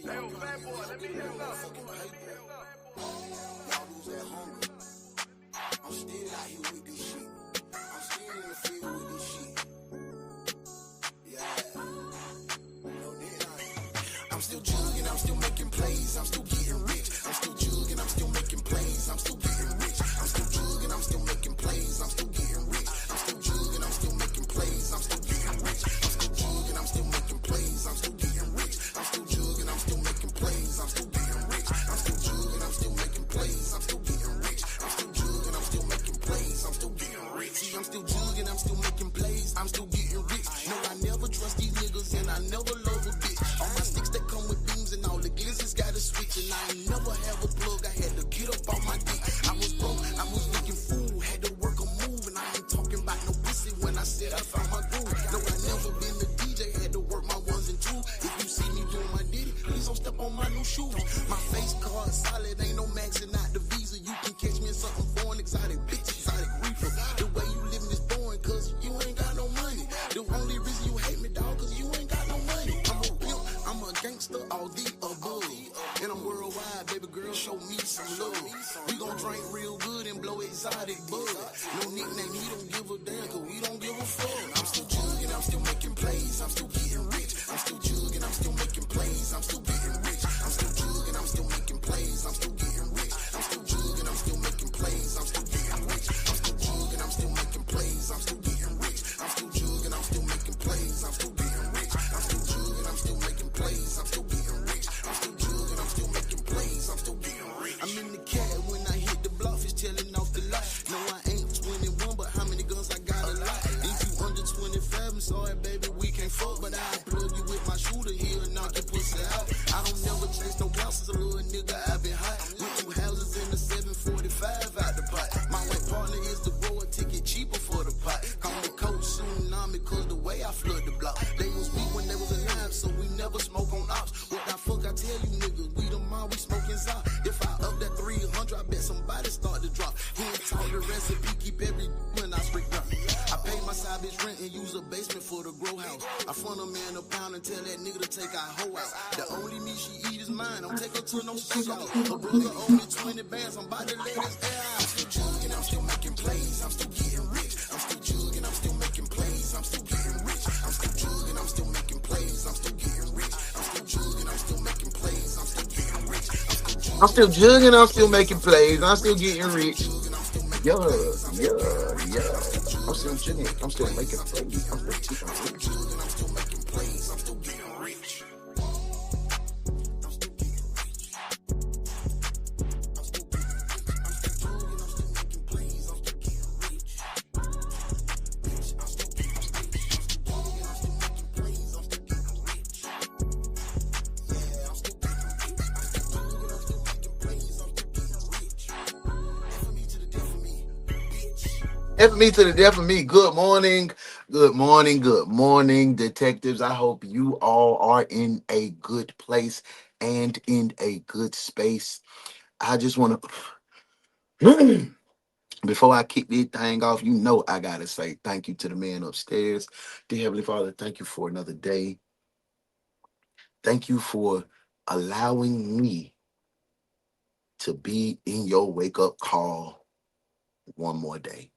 Y'all lose that hunger. I'm still out here with this shit. I'm still in the field with this shit. Yeah. I'm still jugging, I'm still making plays, I'm still getting rich. I'm still jugging, I'm still making plays, I'm still getting rich. I'm still jugging, I'm still making plays, I'm still getting rich. I'm still jugging, I'm still making plays, I'm still getting rich. I'm still jugging, I'm still making plays, I'm still getting rich. I'm still jugging, I'm still making plays, I'm still getting rich. I'm still jugging, I'm still making plays, I'm still getting rich. I'm still jugging, I'm still making plays, I'm still getting rich. See, I'm still jugging, I'm still making plays, I'm still getting rich. No, I never trust these niggas and I never love a bitch. All my sticks that come with beams and all the glizzards got a switch, and I ain't never have a plug. I had to get up on my dick. I was broke, I was looking fool, had to work a move, and I ain't talking about no pussy when I said I found my groove. No, I never been the DJ, had to work my ones and twos. If you see me doing my ditty, please don't step on my new shoes. My face card solid, ain't no maxing out the visa. You can catch me in something foreign, exotic bitch, exotic reefer. The way you living is boring, cause you ain't got no money. The only reason you hate me, dog, cause you ain't got no money. I'm a pimp, I'm a gangster, all the above. And I'm worldwide, baby girl, show me some love. We gon' drink real good and blow exotic bud. No nickname, he don't give a damn, cause we don't give a fuck. I'm still jugging, I'm still making plays, I'm still getting rich. I'm still jugging, I'm still making plays, I'm still getting rich. I'm still jugging, I'm still making plays, I'm still getting rich. I'm still jugging, I'm still making plays, I'm still getting rich. I'm still jugging, I'm still making plays, I'm still getting rich. I'm still jugging, I'm still making plays, I'm still getting rich. I'm still jugging, I'm still making plays, I'm still getting rich. I'm still jugging, I'm still making plays, I'm still getting rich. I'm in the cat when I hit the block, it's telling off the lot. No, I ain't 21, but how many guns I got a lot. If you under 25, I'm sorry, baby, we can't fuck, but I plug you with my shooter here and knock your pussy out. I don't never chase no blouses, a little nigga, I been hot. With 2 houses in the 745 out the pot. My white partner is the grower, ticket cheaper for the pot. Call me Coach Tsunami, cause the way I flood the block. They was weak when they was alive, so we never smoke on ops. What the fuck I tell you niggas, we the mom, we smoking zop. If I up that 300, I bet somebody start to drop. He ain't taught the recipe, keep every when I speak down. I pay my side bitch rent and use a basement for the grow house. I front a man a pound and tell that nigga to take our hoe out. The only meat she eat is mine, don't take her to no steakhouse. Her brother owe me 20 bands, I'm about to let his air out. I'm still jugging, I'm still making plays, I'm still getting rich. I'm still jugging, I'm still making plays, I'm still getting rich. I'm still jugging, I'm still making plays, I'm still getting rich. I'm still jugging, I'm still making plays, I'm still getting rich. I'm still jugging, I'm still making plays, I'm still getting rich. Yeah, yeah, yeah. I'm still jugging, I'm still making plays, I'm still getting rich. I'm still making plays, I'm still getting rich. F me to the death of me. Good morning, good morning, good morning, detectives. I hope you all are in a good place and in a good space. I just want to, before I kick this thing off, you know I gotta say thank you to the man upstairs. Dear Heavenly Father, thank you for another day. Thank you for allowing me to be in your wake up call one more day.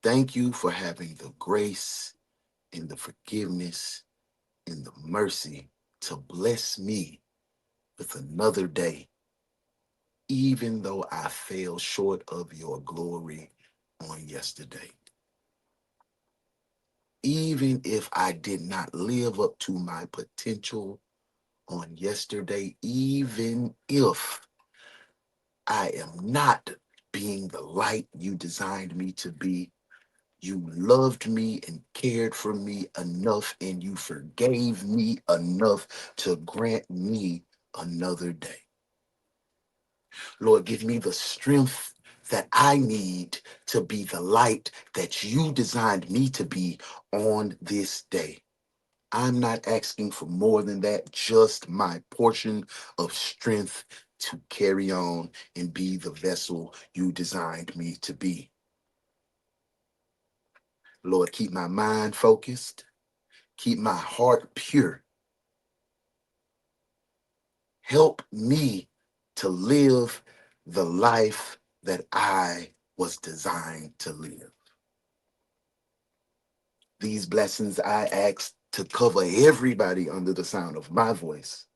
Thank you for having the grace and the forgiveness and the mercy to bless me with another day, even though I fell short of your glory on yesterday. Even if I did not live up to my potential on yesterday, even if I am not being the light you designed me to be, you loved me and cared for me enough, and you forgave me enough to grant me another day. Lord, give me the strength that I need to be the light that you designed me to be on this day. I'm not asking for more than that, just my portion of strength to carry on and be the vessel you designed me to be. Lord, keep my mind focused, keep my heart pure, Help me to live the life that I was designed to live. These blessings I ask to cover everybody under the sound of my voice.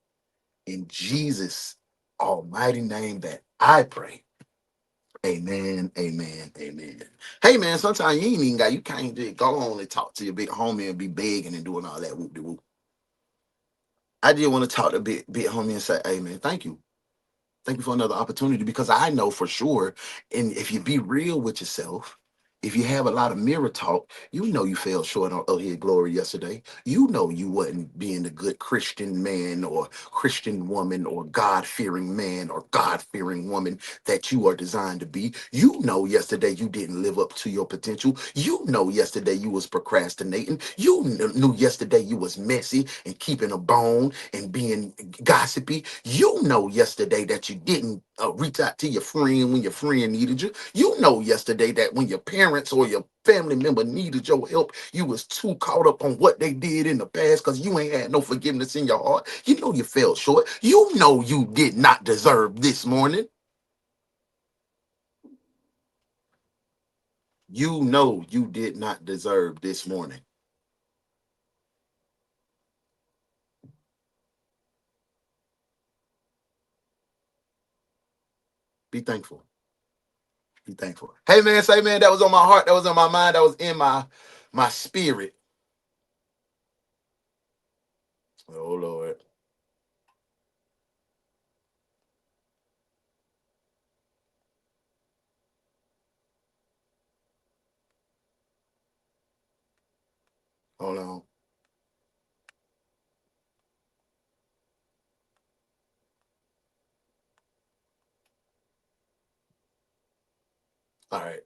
In Jesus' almighty name that I pray. Amen, amen, amen. Hey man, sometimes you ain't even got, you can't just go on and talk to your big homie and be begging and doing all that whoop de whoop. I just want to talk to big homie and say, hey man, thank you. Thank you for another opportunity, because I know for sure, and if you be real with yourself, if you have a lot of mirror talk, you know you fell short of His glory yesterday. You know you wasn't being a good Christian man or Christian woman or God-fearing man or God-fearing woman that you are designed to be. You know yesterday you didn't live up to your potential. You know yesterday you was procrastinating. You knew yesterday you was messy and keeping a bone and being gossipy. You know yesterday that you didn't reach out to your friend when your friend needed you. You know yesterday that when your parents or your family member needed your help, you was too caught up on what they did in the past because you ain't had no forgiveness in your heart. You know you fell short. You know you did not deserve this morning. You know you did not deserve this morning. Be thankful. Be thankful. Hey man, say man, that was on my heart, that was on my mind, that was in my spirit. Oh Lord. Hold on. All right.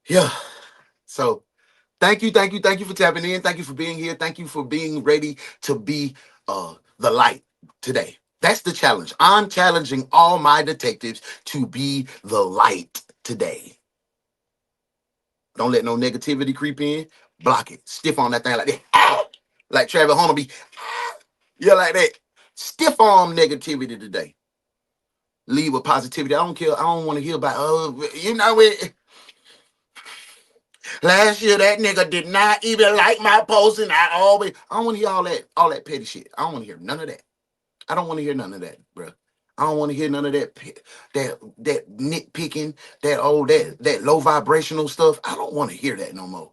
Yeah. So thank you, thank you, thank you for tapping in. Thank you for being here. Thank you for being ready to be the light today. That's the challenge. I'm challenging all my detectives to be the light today. Don't let no negativity creep in. Block it. Stiff on that thing like that. Ah! Like Travis Hornby. Ah! Yeah, like that. Stiff arm negativity today. Leave with positivity. I don't care. I don't want to hear about, oh, you know it. Last year that nigga did not even like my post, and I don't want to hear all that petty shit. I don't want to hear none of that. I don't want to hear none of that, bro. I don't want to hear none of that nitpicking, that low vibrational stuff. I don't want to hear that no more.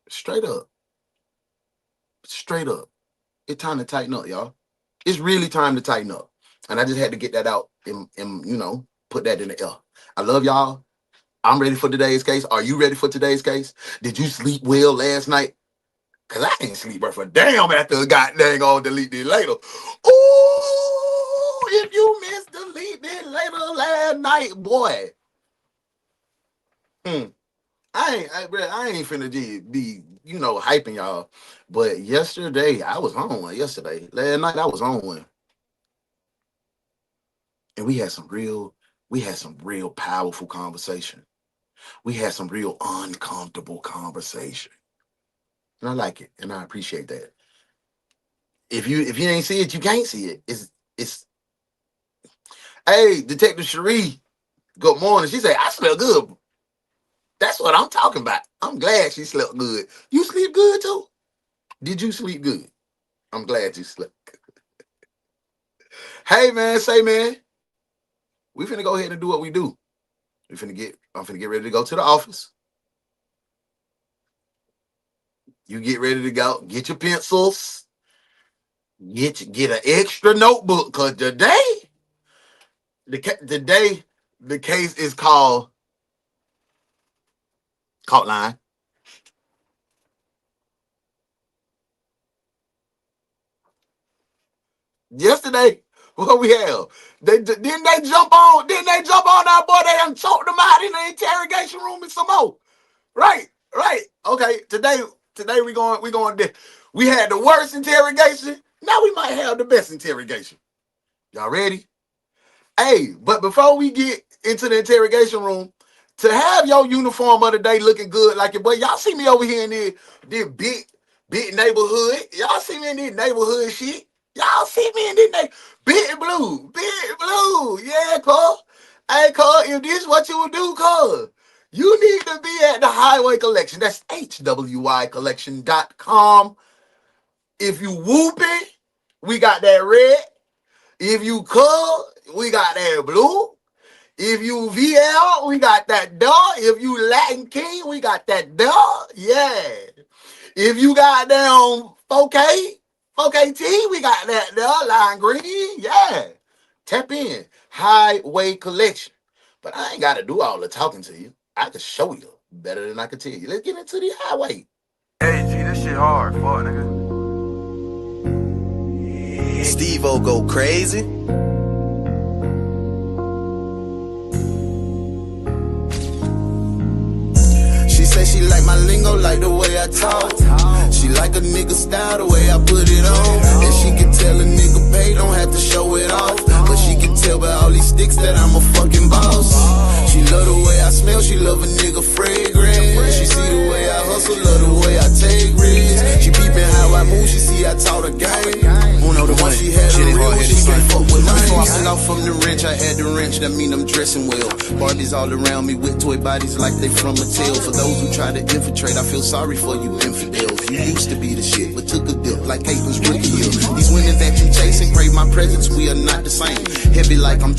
Straight up, straight up. It's time to tighten up, y'all. It's really time to tighten up, and I just had to get that out and put that in the air. I love y'all. I'm ready for today's case. Are you ready for today's case? Did you sleep well last night? Cause I ain't sleep worth a damn after a goddamn on delete this later. Ooh, if you missed delete this later last night, boy. Hmm. I ain't finna be hyping y'all. But yesterday I was on one. Yesterday, last night I was on one, and we had some real powerful conversation. We had some real uncomfortable conversation, and I like it, and I appreciate that. If you ain't see it, you can't see it. It's Hey, Detective Cherie, good morning. She said, I smell good. That's what I'm talking about. I'm glad she slept good. You sleep good too? Did you sleep good? I'm glad you slept. Hey man, say man, we finna go ahead and do what we do. I'm finna get ready to go to the office. You get ready to go. Get your pencils. Get an extra notebook. Cause today the case is called caught line. Yesterday, what we have? Didn't they jump on our boy? They done choked them out in the interrogation room and some more. Right, right. Okay, today we had the worst interrogation. Now we might have the best interrogation. Y'all ready? Hey, but before we get into the interrogation room, to have your uniform of the day looking good like your boy, y'all see me over here in this big Big neighborhood. Y'all see me in this neighborhood shit. Y'all see me in this big blue. Big blue. Yeah, cuz. Hey, cuz, if this what you do, cuz, you need to be at the Highway Collection. That's HWYcollection.com. If you whooping, we got that red. If you cuz, we got that blue. If you VL, we got that dog. If you Latin King, we got that dog. Yeah. If you got down 4K, 4KT, we got that dog. Lime green. Yeah. Tap in. Highway Collection. But I ain't got to do all the talking to you. I can show you better than I can tell you. Let's get into the highway. Hey, G, this shit hard. Fuck, nigga. Steve-O go crazy. She say she like my lingo, like the way I talk. She like a nigga style, the way I put it on. And she can tell a nigga pay, don't have to show it off. But she can tell by all these sticks that I'm a fucking boss. She love the way I smell, she love a nigga fragrant. She see the way I hustle, love the way I take risks. She peeping how I move, she see I taught her game. The one she had a real, she can't fuck with mine. Before I sing off from the wrench, I had the wrench, that mean I'm dressing well. Barbies all around me with toy bodies like they from Mattel. For those who try to infiltrate, I feel sorry for you infidels. You used to be the shit, but took a dip like Caitlin's rookie year. These women that you chasing, crave my presence, we are not the same. Heavy like I'm...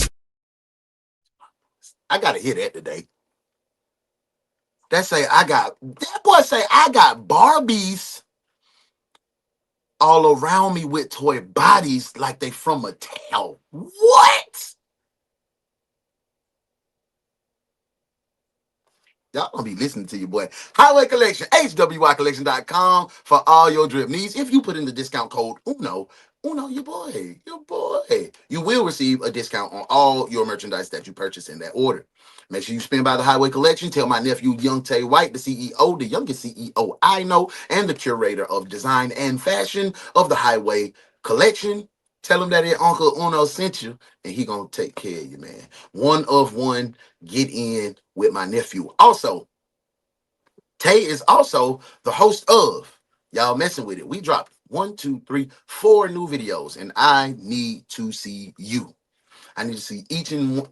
I got to hear that today. That boy say I got Barbies all around me with toy bodies like they from Mattel. What? Y'all gonna be listening to your boy. Highway Collection, HWYcollection.com for all your drip needs. If you put in the discount code UNO, your boy, you will receive a discount on all your merchandise that you purchase in that order. Make sure you spin by the Highway Collection. Tell my nephew, Young Tay White, the CEO, the youngest CEO I know, and the curator of design and fashion of the Highway Collection. Tell him that Uncle Uno sent you, and he gonna take care of you, man. One of one, get in with my nephew. Also, Tay is also the host of Y'all Messing With It. We dropped 1, 2, 3, 4 new videos, and I need to see you. I need to see each and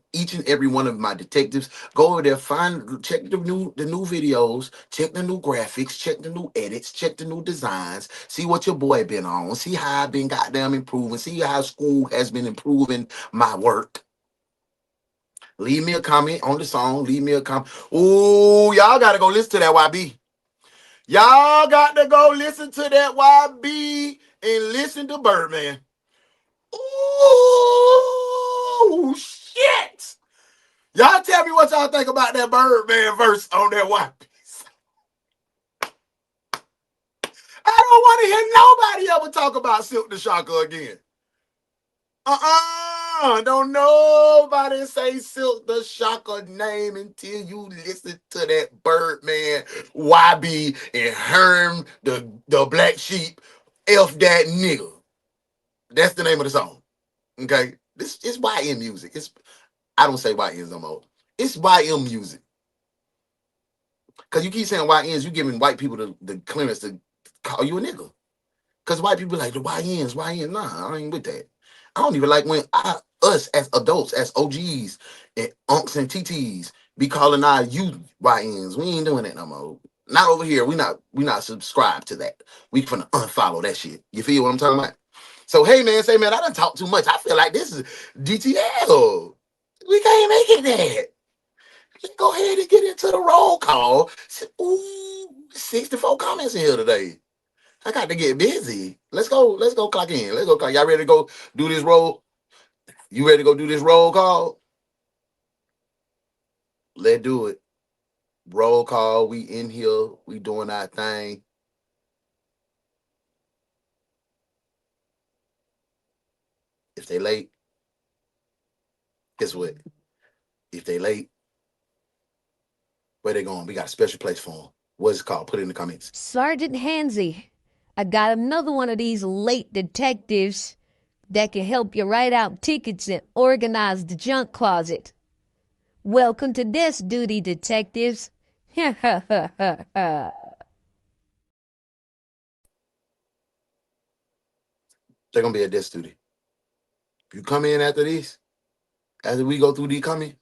every one of my detectives. Go over there, check the new videos, check the new graphics, check the new edits, check the new designs, see what your boy been on, see how I've been goddamn improving, see how school has been improving my work. Leave me a comment on the song. Leave me a comment. Ooh, y'all gotta go listen to that YB. Y'all got to go listen to that YB and listen to Birdman. Ooh, shit. Y'all tell me what y'all think about that Birdman verse on that YB. I don't want to hear nobody ever talk about Silk the Shocker again. Don't nobody say Silk the Shocker name until you listen to that Birdman, YB, and Herm, the Black Sheep, F that nigga. That's the name of the song. Okay? This is YM music. I don't say YNs no more. It's YM music. Because you keep saying YNs, you giving white people the clearance to call you a nigga. Because white people like the YNs. Nah, I ain't with that. I don't even like when us as adults, as OGs, and unks and TTs be calling our youth YNs. We ain't doing that no more. Not over here. We not subscribed to that. We finna unfollow that shit. You feel what I'm talking about? So hey man, I done talk too much. I feel like this is DTL. We can't make it that. Let's go ahead and get into the roll call. Ooh, 64 comments in here today. I got to get busy. Let's go clock in. Let's go clock. Y'all ready to go do this roll? You ready to go do this roll call? Let's do it. Roll call. We in here. We doing our thing. If they late, guess what? If they late, where they going? We got a special place for them. What's it called? Put it in the comments. Sergeant Hansy, I got another one of these late detectives that can help you write out tickets and organize the junk closet. Welcome to Desk Duty, detectives. They're gonna be a death student. If you come in after this, after we go through the coming,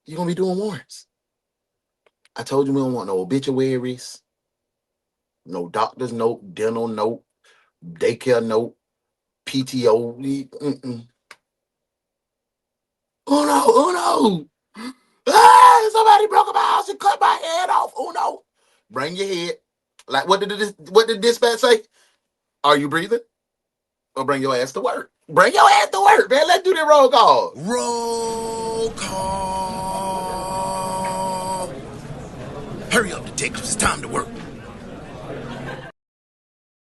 you're gonna be doing warrants. I told you we don't want no obituaries, no doctor's note, dental note, daycare note, PTO. Mm-mm. Oh no, oh no. Ah, somebody broke my house and cut my head off. Oh no. Bring your head. Like what did dispatch say? Are you breathing? Or bring your ass to work. Bring your ass to work, man. Let's do the roll call. Roll call. Hurry up, detectives. It's time to work.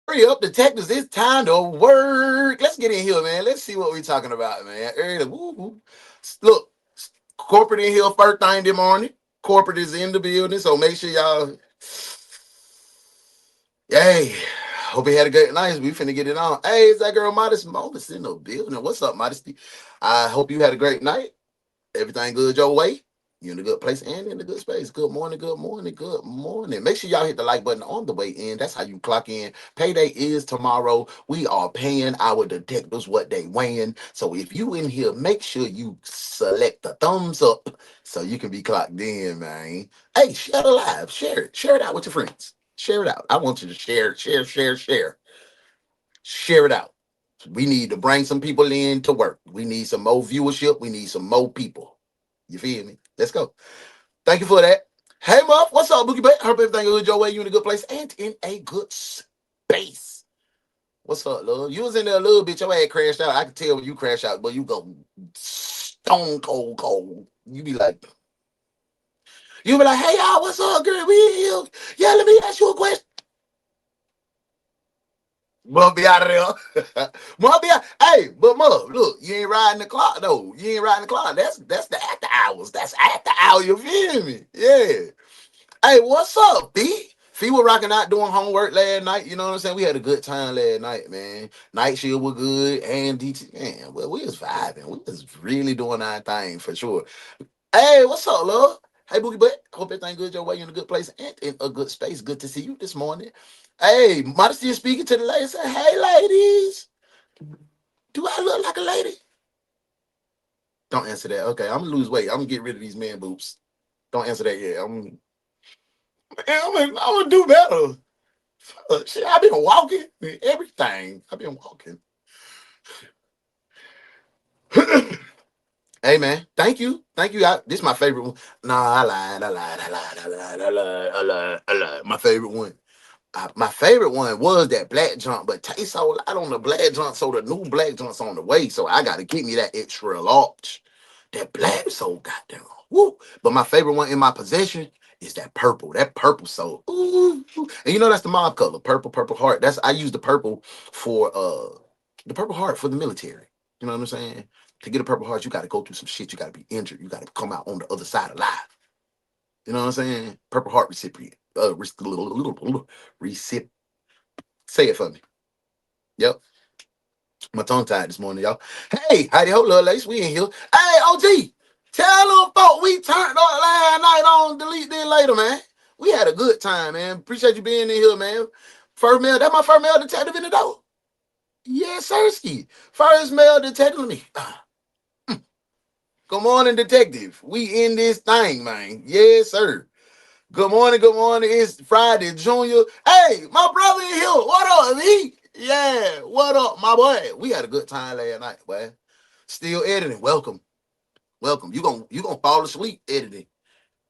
Hurry up, detectives. It's time to work. Let's get in here, man. Let's see what we're talking about, man. Early, woo, woo. Look, corporate in here first thing this morning. Corporate is in the building, so make sure y'all. Hey, hope you had a great night. We finna get it on. Hey, it's that girl Modest Moments in the building. What's up, Modesty? I hope you had a great night. Everything good your way. You're in a good place and in a good space. Good morning, good morning, good morning. Make sure y'all hit the like button on the way in. That's how you clock in. Payday is tomorrow. We are paying our detectives what they weighing. So if you in here, make sure you select the thumbs up so you can be clocked in, man. Hey, share the live. Share it. Share it out with your friends. Share it out. I want you to share, share, share, share. Share it out. We need to bring some people in to work. We need some more viewership. We need some more people. You feel me? Let's go. Thank you for that. Hey, Muff, what's up, Boogie Bay? Hope everything good your way. You in a good place and in a good space. What's up, love? You was in there a little bit. Your ass crashed out. I can tell when you crash out, but you go stone cold, cold. You be like, hey, y'all, what's up, girl? We in here. Yeah, let me ask you a question. Must be out of there. Must be out. Hey, but mother, look, you ain't riding the clock though. You ain't riding the clock. That's the after hours. That's after hour. You feel me? Yeah. Hey, what's up, B? Fee was rocking out doing homework last night. You know what I'm saying? We had a good time last night, man. Night shield was good. And DT, man, well, we was vibing. We was really doing our thing for sure. Hey, what's up, love? Hey, Boogie Butt. Hope everything good your way. You in a good place and in a good space. Good to see you this morning. Hey, Modesty is speaking to the ladies. Say, hey, ladies. Do I look like a lady? Don't answer that. Okay, I'm gonna lose weight. I'm gonna get rid of these man boobs. Don't answer that yet. I'm gonna do better. Shit, I've been walking. Everything. I've been walking. Hey man, thank you. Thank you. This is my favorite one. Nah, I lied. I lied. My favorite one. My favorite one was that black jump, but taste so light on the black jump, so the new black jump's on the way. So I gotta keep me that extra large. That black so goddamn woo. But my favorite one in my possession is that purple. That purple so ooh. And you know that's the mob color, purple, purple heart. That's I use the purple heart for the military. You know what I'm saying? To get a purple heart, you gotta go through some shit. You gotta be injured. You gotta come out on the other side alive. You know what I'm saying? Purple heart recipient. Recip. Say it for me. Yep. My tongue tied this morning, y'all. Hey, howdy ho, little lace. We in here. Hey, OG. Tell them folk we turned on last night on delete this later, man. We had a good time, man. Appreciate you being in here, man. First mail, that my first mail detective in the door. Yes, sirski. First mail detective me. Good morning, detective. We in this thing, man. Yes, sir. Good morning, good morning. It's Friday, Junior. Hey, my brother in here. What up, me? Yeah, what up, my boy? We had a good time last night, boy. Still editing. Welcome, welcome. You gonna fall asleep editing.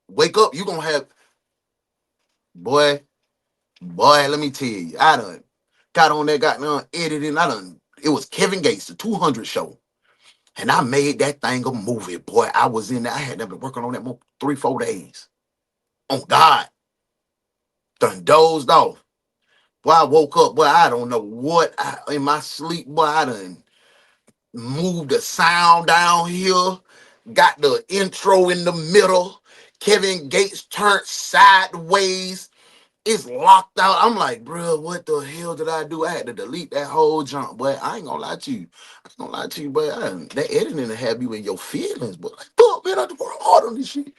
Wake up. You gonna have boy, boy. Let me tell you, I done got on that goddamn editing. I done. It was Kevin Gates, the 200 show, and I made that thing a movie, boy. I was in there. I had been working on that movie 3-4 days. On God, done dozed off. Boy, I woke up, boy, I don't know what in my sleep, boy, I done moved the sound down here, got the intro in the middle. Kevin Gates turned sideways. It's locked out. I'm like, bro, what the hell did I do? I had to delete that whole junk, boy. I ain't gonna lie to you. I ain't gonna lie to you, boy. That editing to have you in your feelings, but like, fuck, man, I have to work hard on this shit.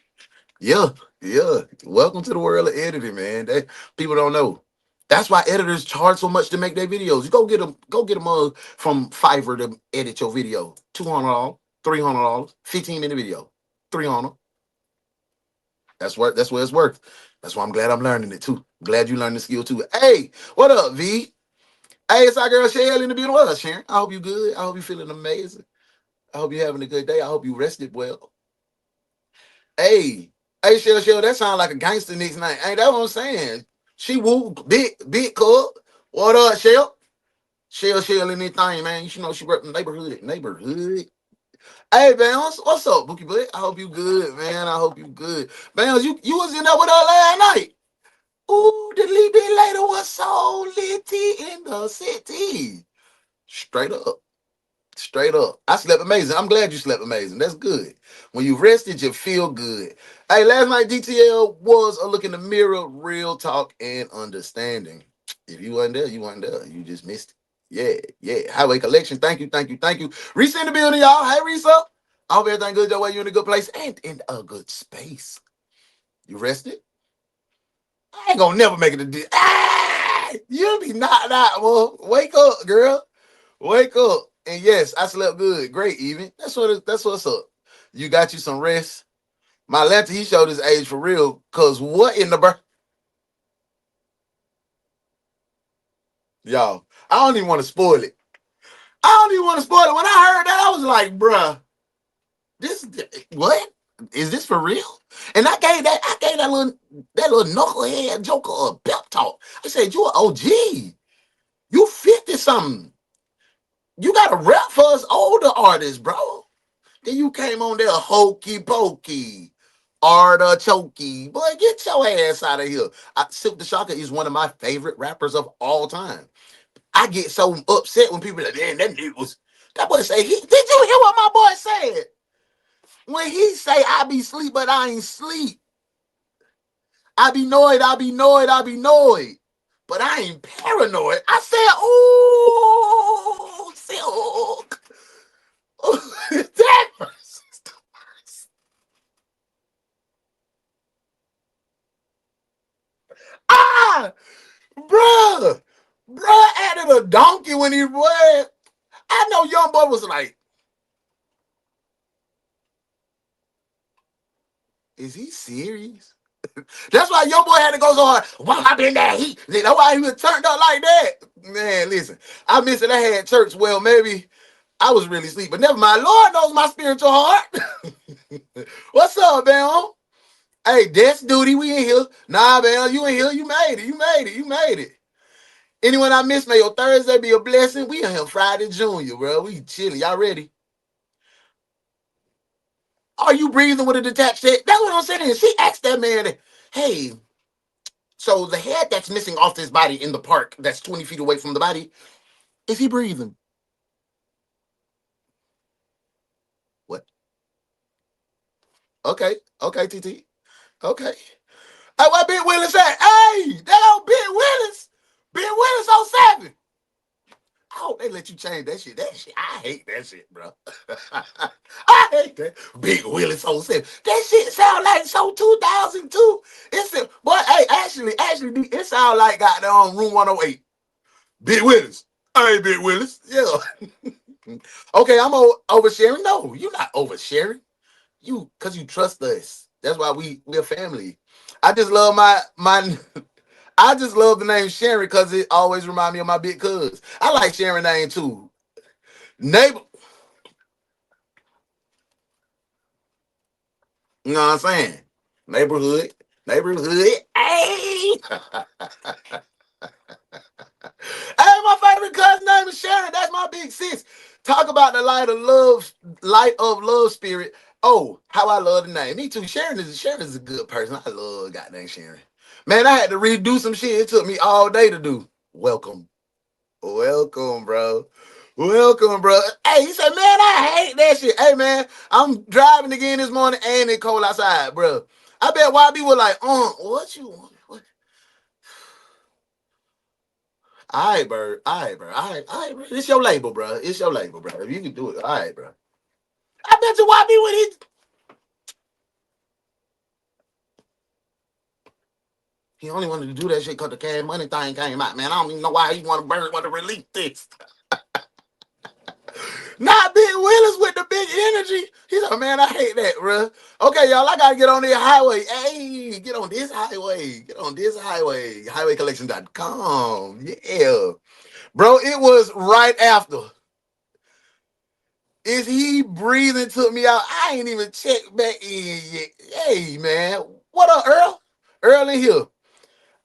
Yeah, yeah. Welcome to the world of editing, man. That people don't know. That's why editors charge so much to make their videos. You go get them from Fiverr to edit your video. $200, $300, 15-minute video, 300. That's where it's worth. That's why I'm glad I'm learning it too. Glad you learned the skill too. Hey, what up, V? Hey, it's our girl Shell in the building. What up, Sharon? I hope you good. I hope you feeling amazing. I hope you having a good day. I hope you rested well. Hey, hey, Shell, that sound like a gangster next night. Ain't that what I'm saying? She woo, big cub. What up, Shell? Shell, anything, man. You should know she work in neighborhood. Hey, Bounce, what's up, Bookie Butt? I hope you good, man. I hope you good. Bounce, you was in there with her last night. Ooh, the little bit later was so litty in the city. Straight up. Straight up. I slept amazing. I'm glad you slept amazing. That's good. When you rested, you feel good. Hey, last night DTL was a look in the mirror, real talk and understanding. If you wasn't there, you wasn't there. You just missed it. Yeah. Highway Collection. Thank you. Reese in the building, y'all. Hey, Reese up. I hope everything good that way. You in a good place and in a good space. You rested? I ain't gonna never make it a day. You'll be knocked out, boy. Wake up, girl. Wake up. And yes, I slept good. Great, even. That's what's up. You got you some rest. My lefty, he showed his age for real. Cause what in the y'all? I don't even want to spoil it. When I heard that, I was like, bruh, this what? Is this for real? And I gave that little knucklehead joker a pep talk. I said, you an OG. You 50 something. You got to rap for us older artists, bro. Then you came on there hokey pokey, artichoke. Boy, get your ass out of here. Silk the Shocker is one of my favorite rappers of all time. I get so upset when people are like, man, that boy say, did you hear what my boy said? When he say, I be sleep, but I ain't sleep. I be annoyed. But I ain't paranoid. I said, ooh, Silk. That verse is the worst. Ah, bruh added a donkey when he read. I know young boy was like, is he serious? That's why young boy had to go so hard. Well, I been that heat. That's why he was turned up like that. Man, listen, I missed it. I had church. Well, maybe I was really asleep, but never mind. Lord knows my spiritual heart. What's up, man? Hey, desk duty, we in here. Nah, man, you in here. You made it. Anyone I missed, may your Thursday be a blessing. We in here Friday Junior, bro. We chilling. Y'all ready? Are you breathing with a detached head? That's what I'm saying. She asked that man, hey, so the head that's missing off his body in the park, that's 20 feet away from the body, is he breathing? What? Okay, TT. Okay. Hey, what Big Willis at? Hey, that old Big Willis. Big Willis on 7. I hope they let you change that shit. I hate that shit, bro. I hate that. Big Willis on 7. That shit sound like so 2002. Boy, hey, actually, it sound like got on Room 108. Big Willis. Hey, Big Willis. Yeah. Okay, I'm oversharing. No, you're not oversharing. Because you trust us. That's why we're family. I just love I just love the name Sharon because it always reminds me of my big cuz. I like Sharon name too. Neighbor. You know what I'm saying? Neighborhood. Hey. Hey, my favorite cousin name is Sharon. That's my big sis. Talk about the light of love spirit. Oh, how I love the name. Me too. Sharon is a good person. I love goddamn Sharon. Man, I had to redo some shit. It took me all day to do. Welcome, bro. Welcome, bro. Hey, he said, man, I hate that shit. Hey, man, I'm driving again this morning and it's cold outside, bro. I bet YB was like, what you want? What? All right, bro. Bro. It's your label, bro. If you can do it, all right, bro. I bet you YB with it. He only wanted to do that shit because the Cash Money thing came out, man. I don't even know why he want to release this. Not Big Willis with the big energy. He said, man, I hate that, bro. Okay, y'all, I got to get on this highway. Hey, get on this highway. Get on this highway. Highwaycollection.com. Yeah. Bro, it was right after. Is he breathing took me out? I ain't even checked back in yet. Hey, man. What up, Earl? Earl in here.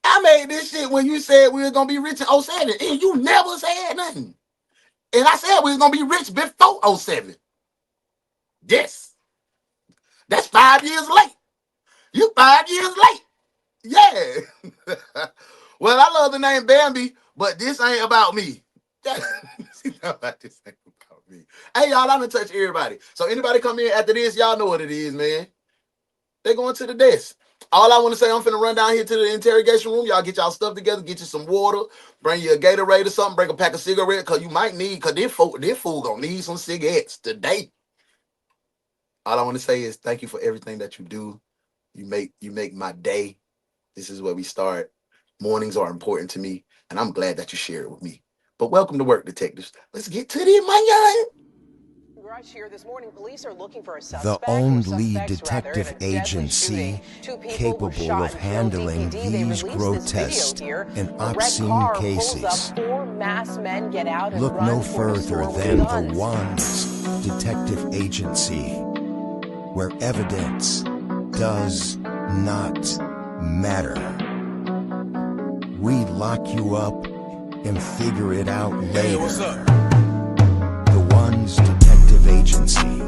I made this shit when you said we were going to be rich in '07, and you never said nothing. And I said we was going to be rich before '07. Yes. That's 5 years late. You 5 years late. Yeah. Well, I love the name Bambi, but this ain't about me. This ain't about me. Hey, y'all, I'm in touch with everybody. So anybody come in after this, y'all know what it is, man. They going to the desk. All I want to say, I'm finna run down here to the interrogation room. Y'all get y'all stuff together, get you some water, bring you a Gatorade or something, bring a pack of cigarettes, because you might need, because this fool gonna need some cigarettes today. All I want to say is thank you for everything that you do. You make my day. This is where we start. Mornings are important to me, and I'm glad that you share it with me. But welcome to work, detectives. Let's get to the money. Rush here this morning, police are looking for a The suspect. only detective agency capable of handling these grotesque and obscene cases. Look no further than the One's detective agency, where evidence does not matter. We lock you up and figure it out later. Hey, what's up? The One's detective agency,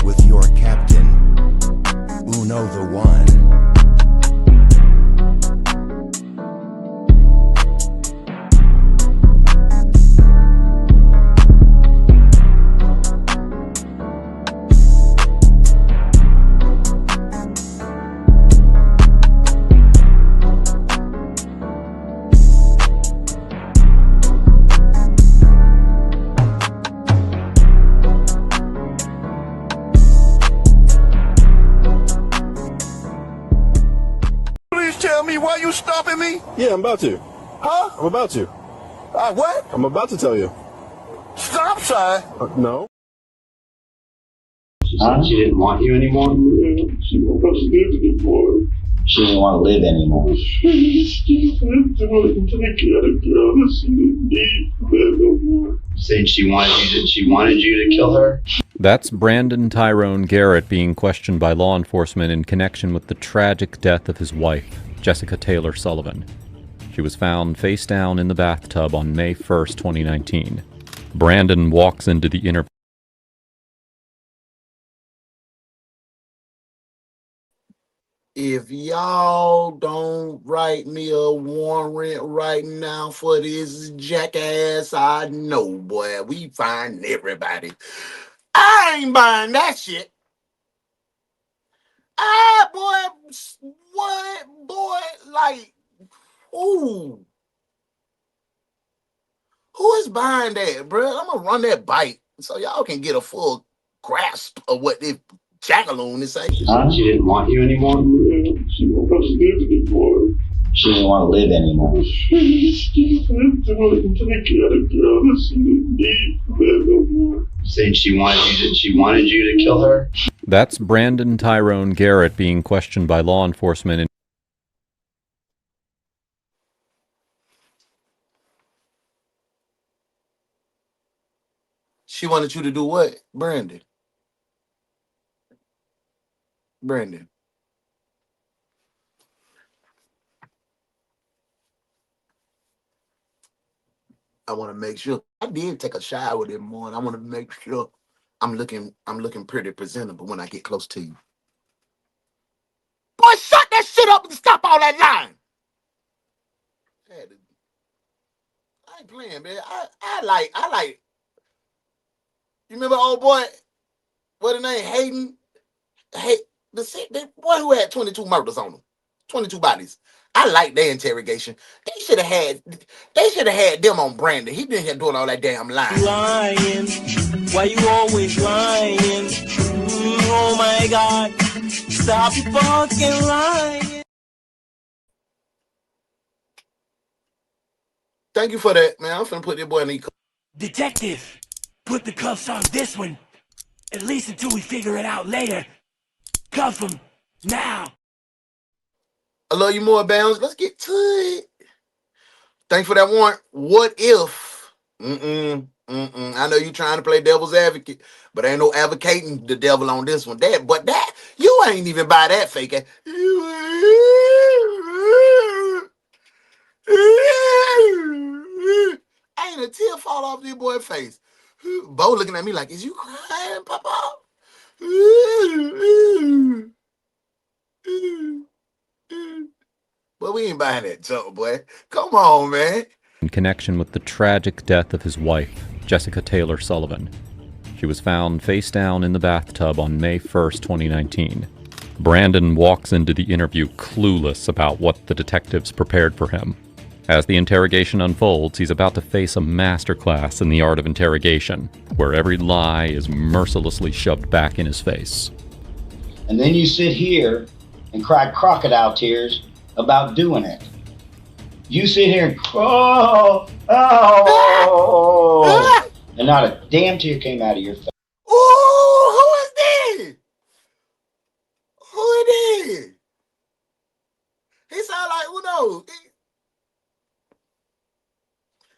with your captain, UnoDaOne. Tell me why you stopping me? Yeah, I'm about to. Huh? I'm about to. What? I'm about to tell you. Stop sign? No. Huh? She didn't want you anymore? Yeah, she won't live anymore. She didn't want to live anymore. Saying she wanted you to kill her? That's Brandon Tyrone Garrett being questioned by law enforcement in connection with the tragic death of his wife, Jessica Taylor Sullivan. She was found face down in the bathtub on May 1st, 2019. Brandon walks into the inner... If y'all don't write me a warrant right now for this jackass, I know, boy, we find everybody. I ain't buying that shit. Boy, what, boy, like, ooh. Who is buying that, bro? I'm gonna run that bite so y'all can get a full grasp of what this jackaloon is saying. Huh? She didn't want you anymore? Yeah, she won't live anymore. She didn't want to live anymore. Saying she wanted you to kill her? That's Brandon Tyrone Garrett being questioned by law enforcement in... She wanted you to do what, Brandon? Brandon. I want to make sure. I did take a shower this morning. I want to make sure I'm looking pretty presentable when I get close to you. Boy, shut that shit up and stop all that lying. I ain't playing, man. I like. You remember old boy? What the name? Hayden. The boy who had 22 murders on him, 22 bodies. I like their interrogation. They should have had them on Brandon. He been here doing all that damn lying. Lying. Why you always lying? Oh my God. Stop fucking lying. Thank you for that, man. I'm finna put this boy in the... Detective, put the cuffs on this one. At least until we figure it out later. Cuff him, now. I love you more, Bounce. Let's get to it. Thanks for that warrant. What if? I know you trying to play devil's advocate, but ain't no advocating the devil on this one. That you ain't even buy that fake ass. Ain't a tear fall off this boy's face. Bo looking at me like, is you crying, Papa? But we ain't buying that junk, boy. Come on, man. In connection with the tragic death of his wife, Jessica Taylor Sullivan. She was found face down in the bathtub on May 1st, 2019. Brandon walks into the interview clueless about what the detectives prepared for him. As the interrogation unfolds, he's about to face a masterclass in the art of interrogation, where every lie is mercilessly shoved back in his face. And then you sit here and cry crocodile tears about doing it. You sit here and and not a damn tear came out of your face. Ooh, who is this? Who is this? He sound like Uno.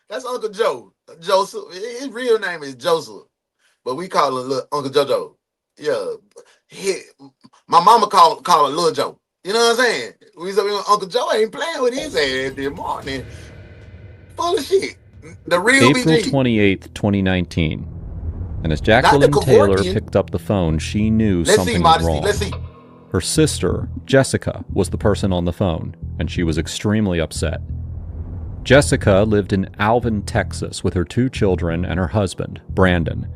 That's Uncle Joe. Joseph. His real name is Joseph, but we call him Uncle Jojo. Yeah. My mama call him Lil Joe. You know what I'm saying? Uncle Joe ain't playing with his ass this morning. Full of shit. The real April BG. 28th, 2019. And as Jacqueline Taylor picked up the phone, she knew something was wrong. Let's see. Her sister, Jessica, was the person on the phone, and she was extremely upset. Jessica lived in Alvin, Texas, with her 2 children and her husband, Brandon.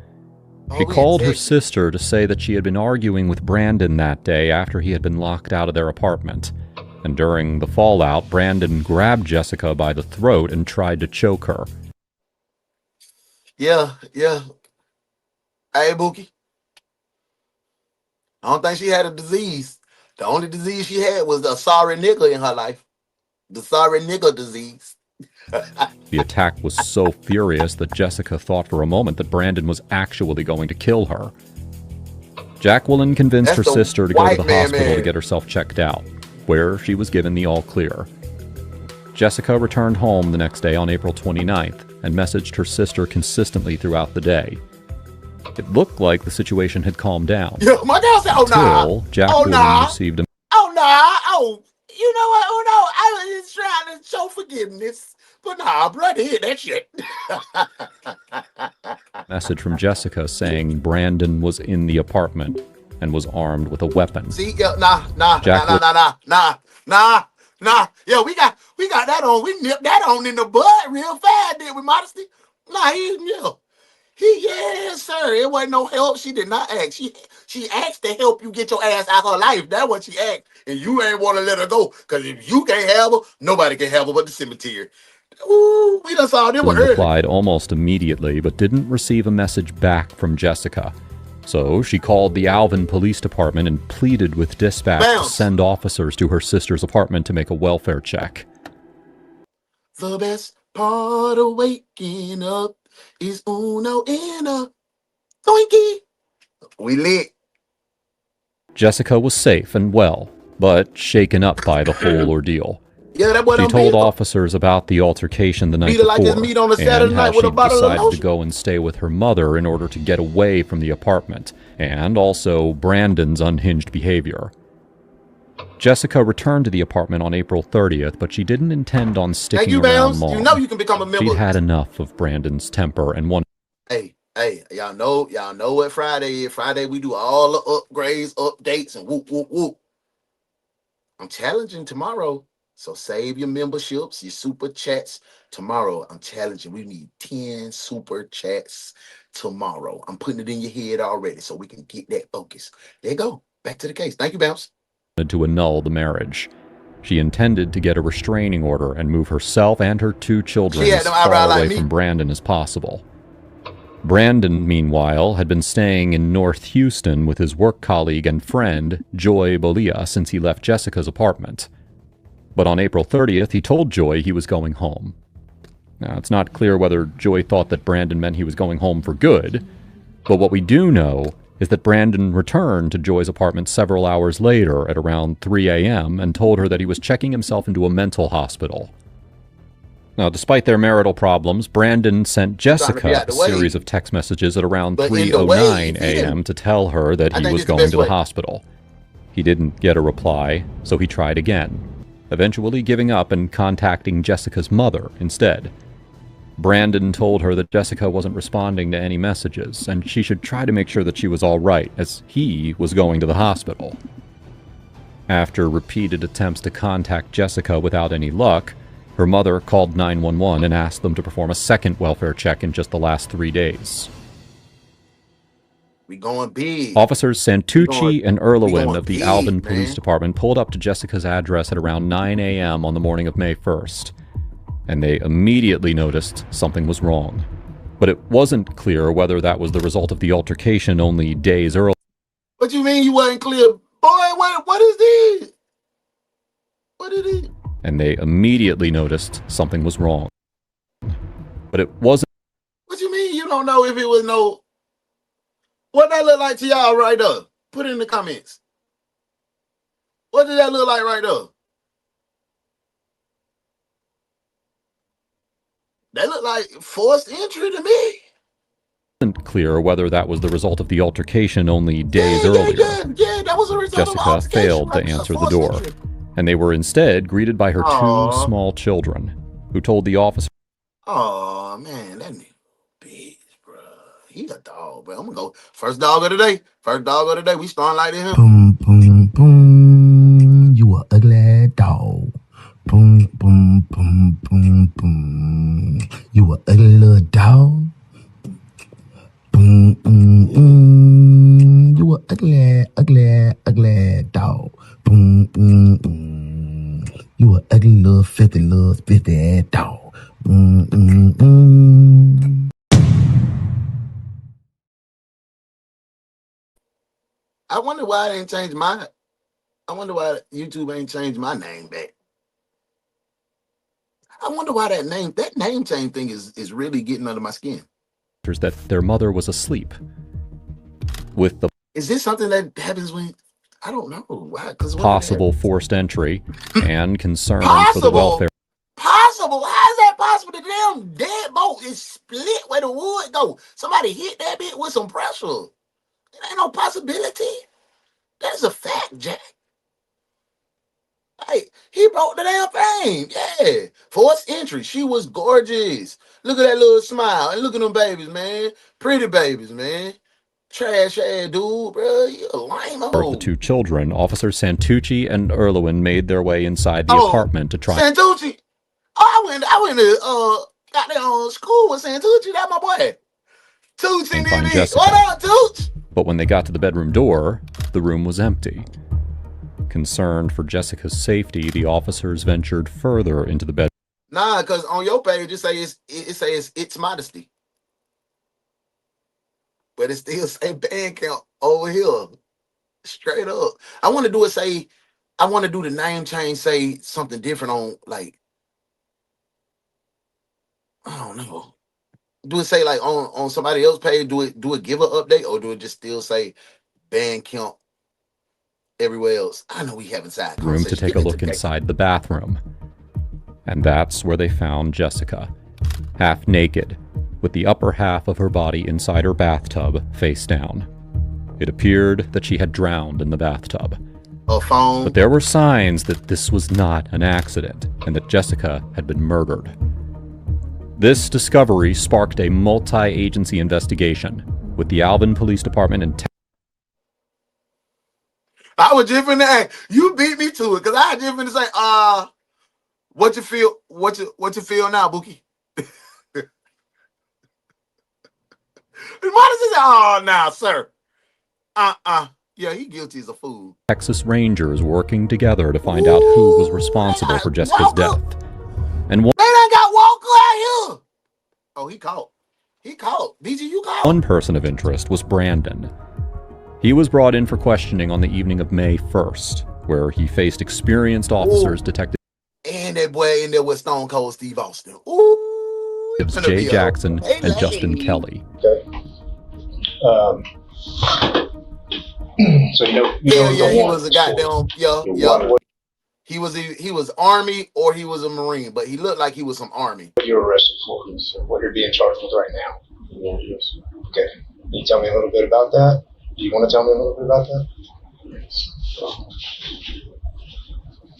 She called her sister to say that she had been arguing with Brandon that day after he had been locked out of their apartment. And during the fallout, Brandon grabbed Jessica by the throat and tried to choke her. Yeah. Hey, Bookie. I don't think she had a disease. The only disease she had was a sorry nigga in her life. The sorry nigga disease. The attack was so furious that Jessica thought for a moment that Brandon was actually going to kill her. Jacqueline convinced her sister to go to the hospital to get herself checked out, where she was given the all clear. Jessica returned home the next day on April 29th and messaged her sister consistently throughout the day. It looked like the situation had calmed down. Yo, my girl said, until Jacqueline received a... You know what? Oh, no. I was just trying to show forgiveness. But nah, blood hit that shit. message from Jessica saying Brandon was in the apartment and was armed with a weapon. See, nah. Yo, we got that on. We nipped that on in the bud real fast, did we, Modesty? Nah, yes, sir. It wasn't no help. She did not ask. She asked to help you get your ass out of her life. That's what she asked. And you ain't want to let her go. Because if you can't have her, nobody can have her but the cemetery. Ooh, we done saw them early. Replied almost immediately, but didn't receive a message back from Jessica. So she called the Alvin Police Department and pleaded with dispatch to send officers to her sister's apartment to make a welfare check. The best part of waking up is Uno in a doinky. We lit. Jessica was safe and well, but shaken up by the whole ordeal. Yeah, that boy she told officers about the altercation the night before, and how she decided to go and stay with her mother in order to get away from the apartment, and also Brandon's unhinged behavior. Jessica returned to the apartment on April 30th, but she didn't intend on sticking around long. You know you can become a member. She'd had enough of Brandon's temper and wanted... Hey, y'all know what Friday is. Friday we do all the upgrades, updates, and whoop, whoop, whoop. I'm challenging tomorrow. So save your memberships, your super chats tomorrow. I'm challenging. We need 10 super chats tomorrow. I'm putting it in your head already so we can get that focus. There you go. Back to the case. Thank you, Bounce. ...to annul the marriage. She intended to get a restraining order and move herself and her 2 children as far away from Brandon as possible. Brandon, meanwhile, had been staying in North Houston with his work colleague and friend, Joy Bolia, since he left Jessica's apartment. But on April 30th, he told Joy he was going home. Now, it's not clear whether Joy thought that Brandon meant he was going home for good, but what we do know is that Brandon returned to Joy's apartment several hours later at around 3 a.m. and told her that he was checking himself into a mental hospital. Now, despite their marital problems, Brandon sent Jessica a series of text messages at around 3:09 a.m. to tell her that he was going to the hospital. He didn't get a reply, so he tried again, eventually giving up and contacting Jessica's mother instead. Brandon told her that Jessica wasn't responding to any messages, and she should try to make sure that she was all right, as he was going to the hospital. After repeated attempts to contact Jessica without any luck, her mother called 911 and asked them to perform a second welfare check in just the last 3 days. We going big. Officers Santucci and Erlewin of the Alvin Police Department pulled up to Jessica's address at around 9 a.m. on the morning of May 1st. And they immediately noticed something was wrong. But it wasn't clear whether that was the result of the altercation only days earlier. What you mean you wasn't clear? Boy, what is this? What is it? And they immediately noticed something was wrong. But it wasn't. What you mean you don't know if it was no... What that look like to y'all right there? Put it in the comments. What did that look like right there? That looked like forced entry to me. It wasn't clear whether that was the result of the altercation only days earlier. Yeah, that was a result Jessica of failed to answer the door, and they were instead greeted by her two small children, who told the officer. Oh, man, that nigga big, bro. He a dog, bro. I'm gonna go first dog of the day. First dog of the day. We starting like this. Boom, boom, boom. You a ugly dog. Boom, boom, boom, boom, boom. You a ugly little dog. Boom, boom, boom. You a ugly, ugly, ugly dog. Boom, boom, boom. You a ugly little filthy ass dog. Boom, boom, boom. I wonder why I ain't changed my. I wonder why YouTube ain't changed my name back. I wonder why that name change thing is really getting under my skin. That their mother was asleep. With the Is this something that happens when I don't know why? Because possible forced entry and concern for the welfare. Possible? How is that possible? The damn deadbolt is split where the wood go. Somebody hit that bit with some pressure. It ain't no possibility. That's a fact, Jack. Hey, he broke the damn thing. Yeah. Forced entry. She was gorgeous. Look at that little smile. And look at them babies, man. Pretty babies, man. Trash ass dude, bro. You a lame The two children, Officers Santucci and Erlewin, made their way inside the apartment to try. Santucci. Oh, I went to goddamn school with Santucci. That's my boy. Toots in find there. Jessica. What up, Toots? But when they got to the bedroom door, the room was empty. Concerned for Jessica's safety, the officers ventured further into the bedroom. Nah, because on your page it says it's modesty, but it still say band count over here, straight up. I want to do the name change, say something different on, like, I don't know. Do it say like on somebody else's page? Do it give an update, or do it just still say band count everywhere else? I know we haven't side room to take a look inside the bathroom. And that's where they found Jessica, half naked, with the upper half of her body inside her bathtub, face down. It appeared that she had drowned in the bathtub. A phone. But there were signs that this was not an accident, and that Jessica had been murdered. This discovery sparked a multi-agency investigation, with the Alvin Police Department and I was just finna ask. You beat me to it, because I was just finna say, what you feel? What you feel now, Bookie? Oh, now, sir. Yeah, he guilty as a fool. Texas Rangers working together to find out who was responsible for Jessica's death. And one, man, I got Walker out here. Oh, he caught. BG, you caught. One person of interest was Brandon. He was brought in for questioning on the evening of May 1st, where he faced experienced officers detected. And that boy in there with Stone Cold Steve Austin. Ooh. Jay Jackson and Justin Kelly. Okay. So you know he was a goddamn He was Army or he was a Marine, but he looked like he was some Army. What you're arrested for, what you're being charged with right now. Yes. Okay. Can you tell me a little bit about that? Do you want to tell me a little bit about that? Yes.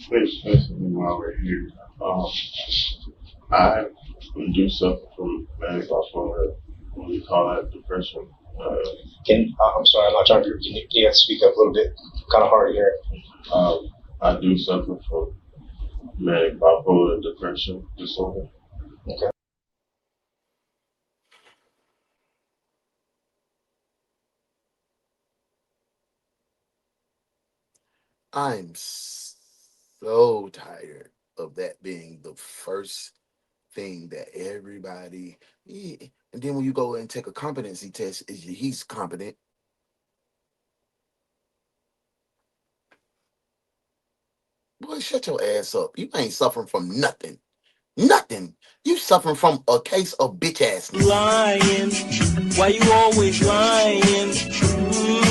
Basically, while we're here, I do suffer from manic bipolar. We call that depression. I'm sorry, I'm not trying to. You have to speak up a little bit. Kind of hard to hear. I do suffer from manic bipolar depression disorder. Okay. I'm so tired of that being the first thing that everybody. And then when you go and take a competency test, he's competent. Boy, shut your ass up. You ain't suffering from nothing. Nothing. You suffering from a case of bitch ass. Lying. Why you always lying?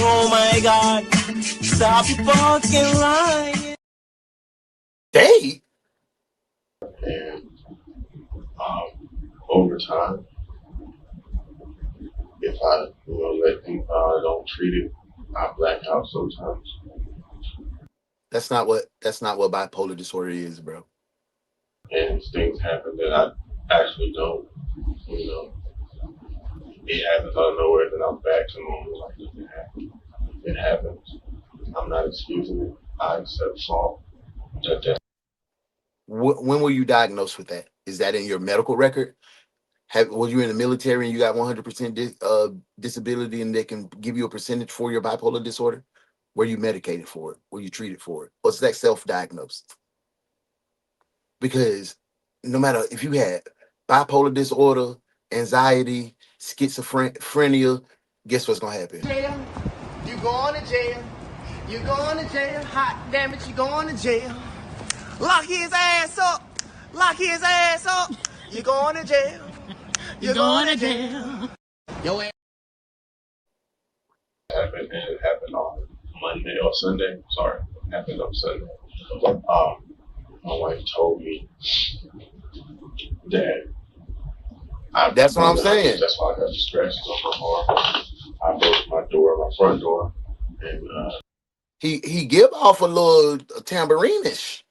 Oh my God. Stop fucking lying. Dave? And over time, if I don't treat it, I black out sometimes. That's not what bipolar disorder is, bro. And things happen that I actually don't, it happens out of nowhere, then I'm back to normal like nothing happened. It happens. I'm not excusing it. I accept fault. When were you diagnosed with that? Is that in your medical record? Were you in the military and you got 100% disability and they can give you a percentage for your bipolar disorder? Were you medicated for it? Were you treated for it? Or is that self-diagnosed? Because no matter if you had bipolar disorder, anxiety, schizophrenia, guess what's going to happen? Jail. You going to jail. You going to jail. Hot damn it, you going to jail. Lock his ass up. Lock his ass up. You going to jail. You going to jail. Your ass. Happened, and it happened on Monday or Sunday. Sorry, it happened on Sunday. My wife told me that. That's what I'm saying. That's why I got the scratches on my arm. I broke my front door, and he give off a little tambourine-ish.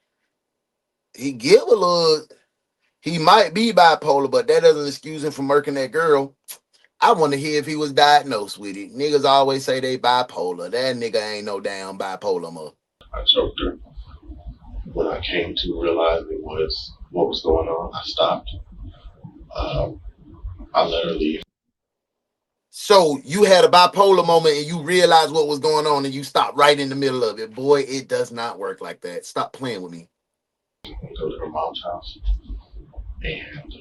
He give a little. He might be bipolar, but that doesn't excuse him from murking that girl. I want to hear if he was diagnosed with it. Niggas always say they bipolar. That nigga ain't no damn bipolar, mo. I choked her. When I came to realizing what was going on, I stopped. I let her leave. So you had a bipolar moment and you realized what was going on and you stopped right in the middle of it. Boy, it does not work like that. Stop playing with me. Go to her mom's house. And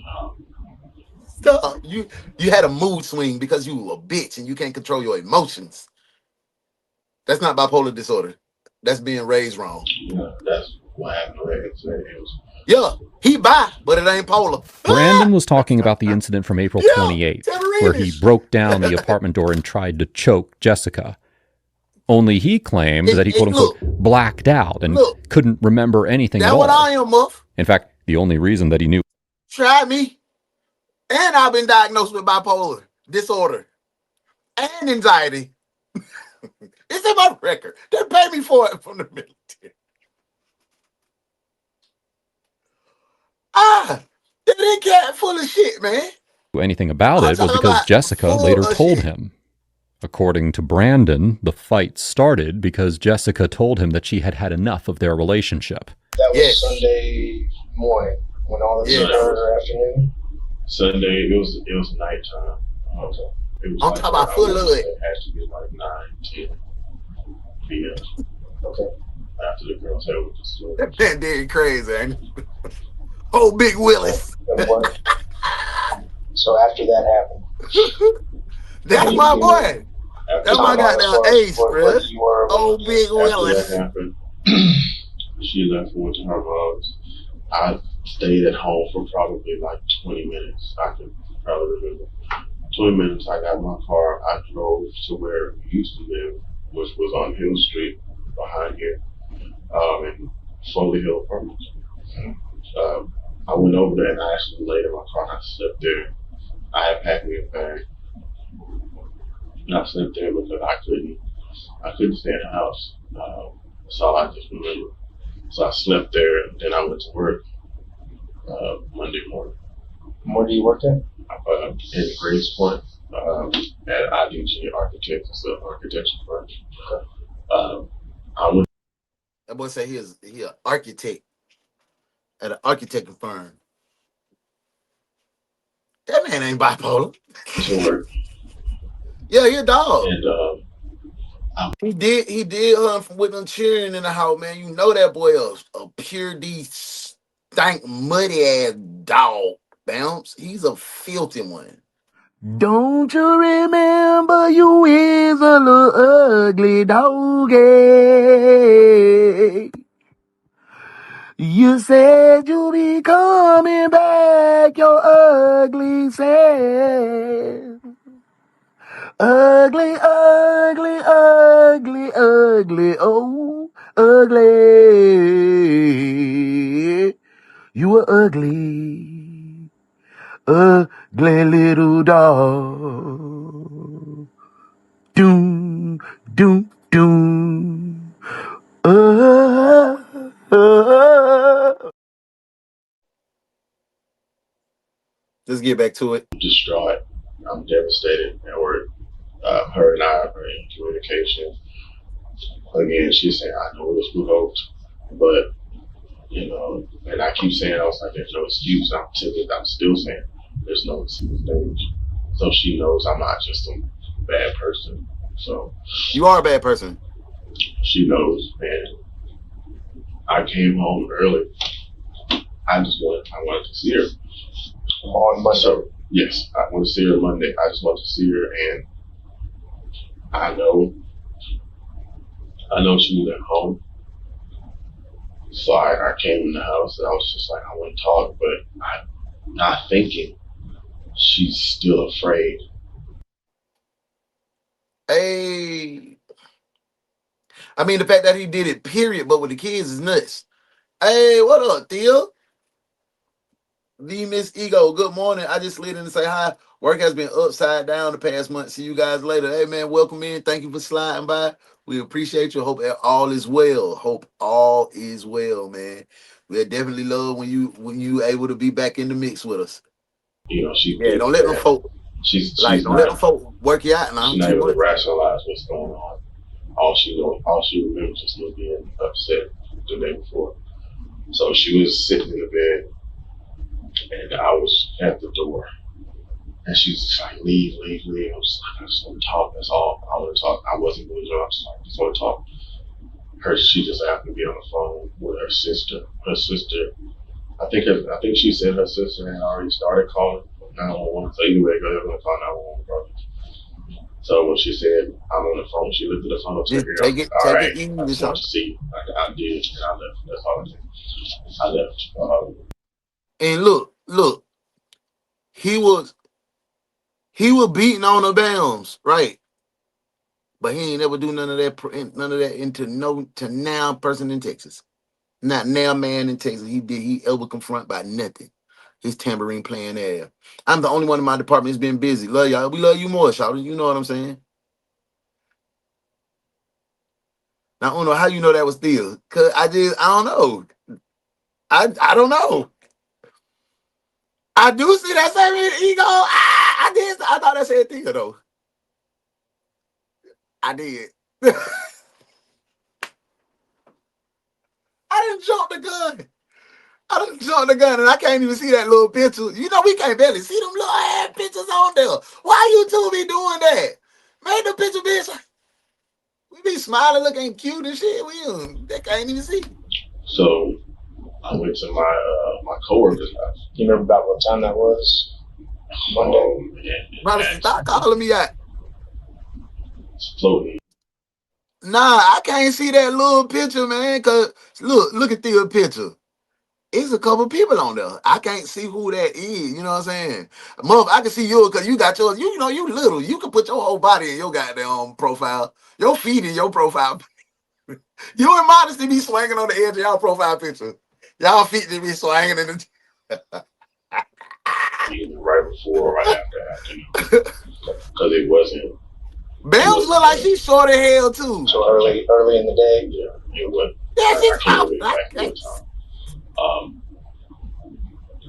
stop. You had a mood swing because you were a bitch and you can't control your emotions. That's not bipolar disorder. That's being raised wrong. Yeah, that's what happened. Yeah, he bi, but it ain't polar. Brandon was talking about the incident from April 28th, where he broke down the apartment door and tried to choke Jessica. Only he claimed that he, quote-unquote, blacked out and couldn't remember anything at all. That's what I am, Muff. In fact, the only reason that he knew... Try me. And I've been diagnosed with bipolar disorder and anxiety. It's in my record. They paid me for it from the military. That cat full of shit, man. Anything about it was because Jessica later told him. According to Brandon, the fight started because Jessica told him that she had had enough of their relationship. That was Sunday morning when all this occurred, or afternoon? Sunday, it was nighttime. Okay. I'm talking about full of it. It had to be like 9, 10 p.m. Okay. After the girls had with the store. That did crazy, ain't it? Oh, Big Willis. So after that happened. That's my boy. That's my goddamn ace, bro. Oh, Big Willis. After that happened, she left and went to her mom's. I stayed at home for probably like 20 minutes. I can probably remember. 20 minutes, I got in my car. I drove to where we used to live, which was on Hill Street behind here, in Foley Hill Apartments. I went over there and I actually laid in my car and I slept there. I had packed me a bag. And I slept there because I couldn't stay in the house. That's all I just remember. So I slept there, and then I went to work Monday morning. Where do you work at? In Grace Point at IDG Architects. It's an architecture firm. I went. That boy say he an architect at an architecting firm. That man ain't bipolar. To work. Yeah, he a dog. And he did with them cheering in the house, man. You know that boy a pure D stank muddy ass dog. Bounce. He's a filthy one. Don't you remember you is a little ugly doggy? You said you be coming back, your ugly self. Ugly, ugly, ugly, ugly, oh, ugly. You were ugly, ugly little dog. Doom, doom, doom. Let's get back to it. I'm distraught. I'm devastated at work. Her and I are in communication. Again, she's saying, I know it was provoked, but, you know, and I keep saying, I was like, there's no excuse. I'm still saying, there's no excuse. So she knows I'm not just a bad person. So you are a bad person. She knows, and I came home early. I wanted to see her. On Monday? So, yes, I want to see her Monday. I just want to see her, and I know she was at home. So I came in the house and I was just like, I want to talk, but I'm not thinking she's still afraid. Hey, I mean, the fact that he did it, period, but with the kids is nuts. Hey, what up, Theo? The Miss Ego, good morning. I just slid in to say hi. Work has been upside down the past month. See you guys later. Hey, man, welcome in. Thank you for sliding by. We appreciate you. Hope all is well. Hope all is well, man. We definitely love when you able to be back in the mix with us. You know, don't let them folk. Let them folk work you out now. She's not able to rationalize what's going on. All she remembers is me being upset the day before. So she was sitting in the bed, and I was at the door, and she's just like, leave. I was like, I just want to talk. That's all. I want to talk. I wasn't going to I was like, I just want to talk. She just happened to be on the phone with her sister. I think she said her sister had already started calling 911. So either way, go ahead and call 911, bro. So when she said I'm on the phone, she lifted the phone up. Just take it easy. I just want to see. I did, and I left. That's all I did. I left. And look, he was beating on the bounds, right? But he ain't never do none of that into now person in Texas. Not now man in Texas. He ever confront by nothing. His tambourine playing there. I'm the only one in my department that's been busy. Love y'all. We love you more, shout. You know what I'm saying? Now, Uno, how you know that was Theo? Cause I don't know. I don't know. I do see that same ego. I thought that said Theo though. I did. I didn't jump the gun. And I can't even see that little picture. You know, we can't barely see them little ass pictures on there. Why you two be doing that? Make the picture, bitch. We be smiling, looking cute and shit. They can't even see. So I went to my coworker's house. You remember about what time that was? Monday. Brother, stop calling me out. It's floating. Nah, I can't see that little picture, man. Cause look at the picture. It's a couple people on there. I can't see who that is. You know what I'm saying? Mother, I can see yours because you got yours. You know, you little. You can put your whole body in your goddamn profile. Your feet in your profile. You and Modesty be swinging on the edge of y'all profile picture. Y'all feet just be swinging in the. Right before or right after, because it wasn't. Bells look like she's short as hell too. So early in the day. Yeah, it was. Yeah, she's out.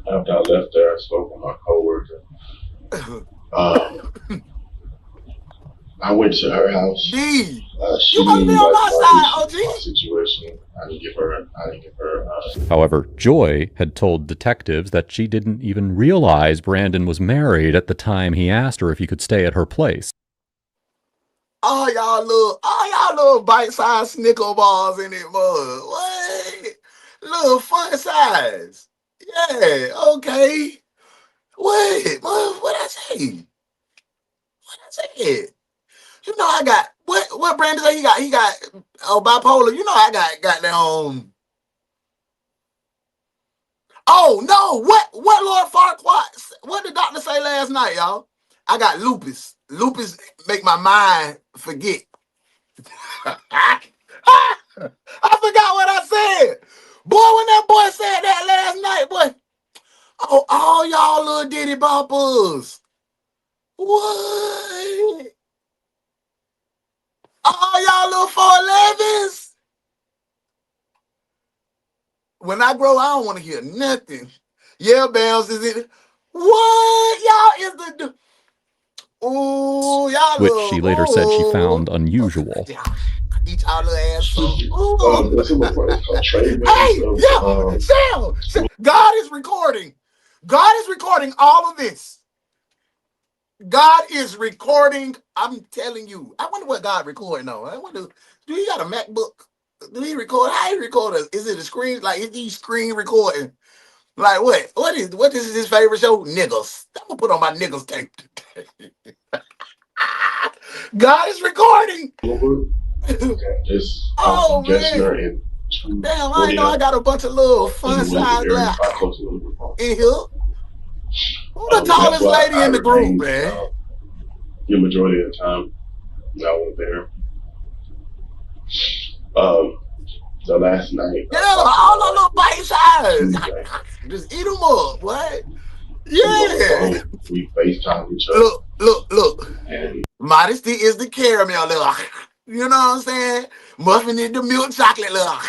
After I left there, I spoke with my coworker. I went to her house. D, she you must be on my side, OG. My situation. I didn't give her. However, Joy had told detectives that she didn't even realize Brandon was married at the time he asked her if he could stay at her place. All y'all little bite-sized Snicker balls in it, mud. What? Little fun size. Yeah, okay. What I say? What I said? You know I got what Brandon say he got bipolar. You know I got that Oh no, what Lord Farquaad, what did the doctor say last night, y'all? I got lupus. Lupus make my mind forget. I forgot what I said. Boy, when that boy said that last night, boy. Oh, all y'all little diddy boppers. What? All y'all little 411s. When I grow, I don't want to hear nothing. Yeah, Bounce is it. What? Y'all is the... Ooh, y'all which she later said she found unusual. Eat y'all little ass up. Sam, God is recording. God is recording all of this. God is recording. I'm telling you. I wonder what God recording on. I wonder, do he got a MacBook? Do he record? How he record? Is it a screen? Like, is he screen recording? Like, what? What is his favorite show? Niggas. I'm going to put on my niggas tape today. God is recording. Oh, man. Damn, I know I got a bunch of little fun size in here. Who the tallest lady in the group, man? The majority of the time, I was there. The last night. Yeah, all those little bite size. Just eat them up, what? Yeah. We FaceTime each other. Look. And Modesty is the caramel, look. You know what I'm saying? Muffin is the milk chocolate, look.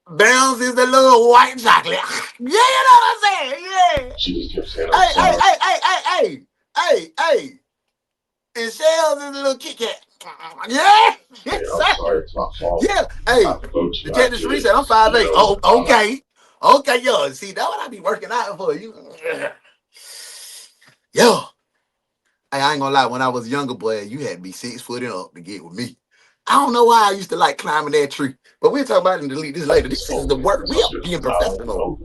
Bounce is the little white chocolate. Yeah, you know what I'm saying? Yeah. She just kept saying, hey. And Shells is the little Kit Kat. Yeah. I'm sorry, it's my fault. Yeah. Hey, Detective Sheree said I'm 5'8". Oh, okay. Okay, yo. See, that's what I be working out for you. Yo. Hey, I ain't gonna lie. When I was younger, boy, you had to be 6 foot and up to get with me. I don't know why I used to like climbing that tree. But we'll talk about it and delete this later. This is the work. We are being professional.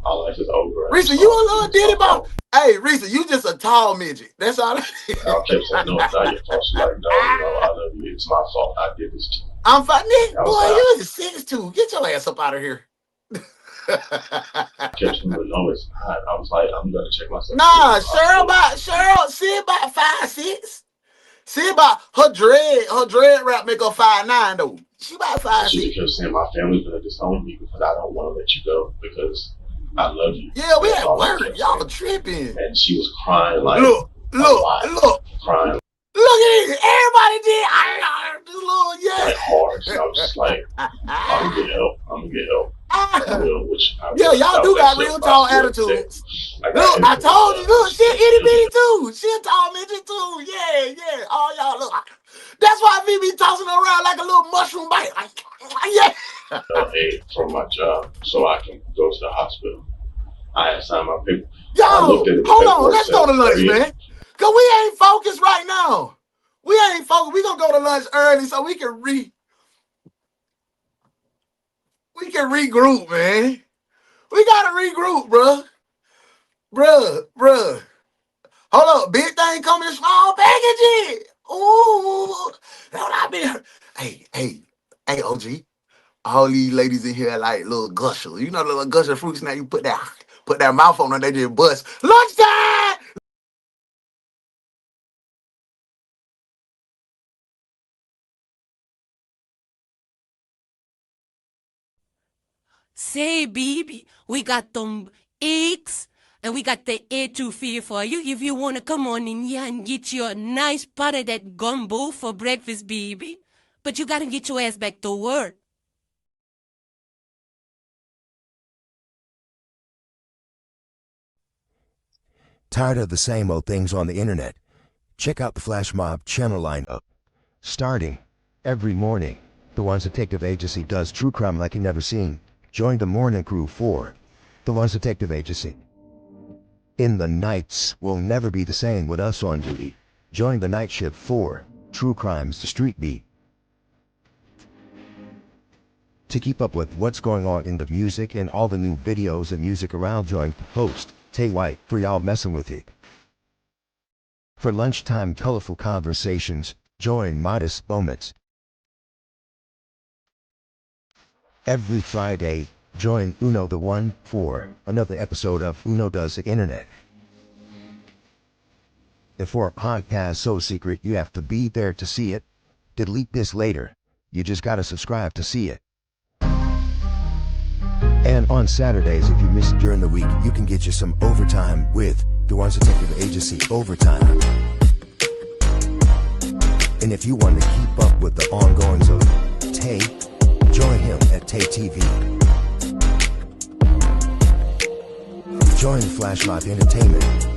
All life is over. Risa, you a little diddy bop. Hey, Risa, you just a tall midget. That's all. I kept saying, no, it's not your fault. She's like, no, I love you. It's my fault. I did this to you. I'm fine. Boy, you is 6'2". Get your ass up out of here. I kept saying, no, it's not. I was like, I'm gonna check myself. Nah, Cheryl, see about 5'6". See about her dread wrap make her 5'9" though. She about 5'6". She kept saying my family's gonna disown me because I don't want to let you go because I love you. Yeah, we at work. Y'all tripping. And she was crying like, look, crying. Look at it. Everybody did. This little like hard. So I was just like, I'm gonna get help. Yeah, y'all do got real tall attitudes. Look, I told you. Look, she itty bitty too. She a tall midget too. Yeah. All y'all look. That's why we be tossing around like a little mushroom bite. Yeah. From my job, so I can go to the hospital. I had signed my paper. Yo, hold on. Let's go to lunch, man. Cause we ain't focused right now. We ain't focused. We gonna go to lunch early so we can regroup, man. We gotta regroup, bruh. Hold up, big thing coming in small packaging. Ooh, don't I be? Hey, OG. all these ladies in here like little gushers. You know the little gusher fruits now you put that mouth on and they just bust. Lunchtime! Say, baby, we got them eggs and we got the etouffee for you. If you want to come on in here and get you a nice pot of that gumbo for breakfast, baby. But you got to get your ass back to work. Tired of the same old things on the internet? Check out the Flash Mob channel lineup. Starting every morning, the Ones Detective Agency does true crime like you never seen. Join the morning crew for the Ones Detective Agency. In the nights will never be the same with us on duty. Join the night shift for True Crimes The Street Beat. To keep up with what's going on in the music and all the new videos and music around, join host Tay White for y'all messing with you. For lunchtime colorful conversations, join Modest Moments. Every Friday, join UnoDaOne for another episode of Uno Does the Internet. And for a podcast so secret you have to be there to see it, delete this later. You just gotta subscribe to see it. And on Saturdays, if you miss it during the week, you can get you some overtime with the Ones Detective Agency Overtime. And if you want to keep up with the ongoings of Tay, join him at Tay TV. Join Flash Mob Entertainment.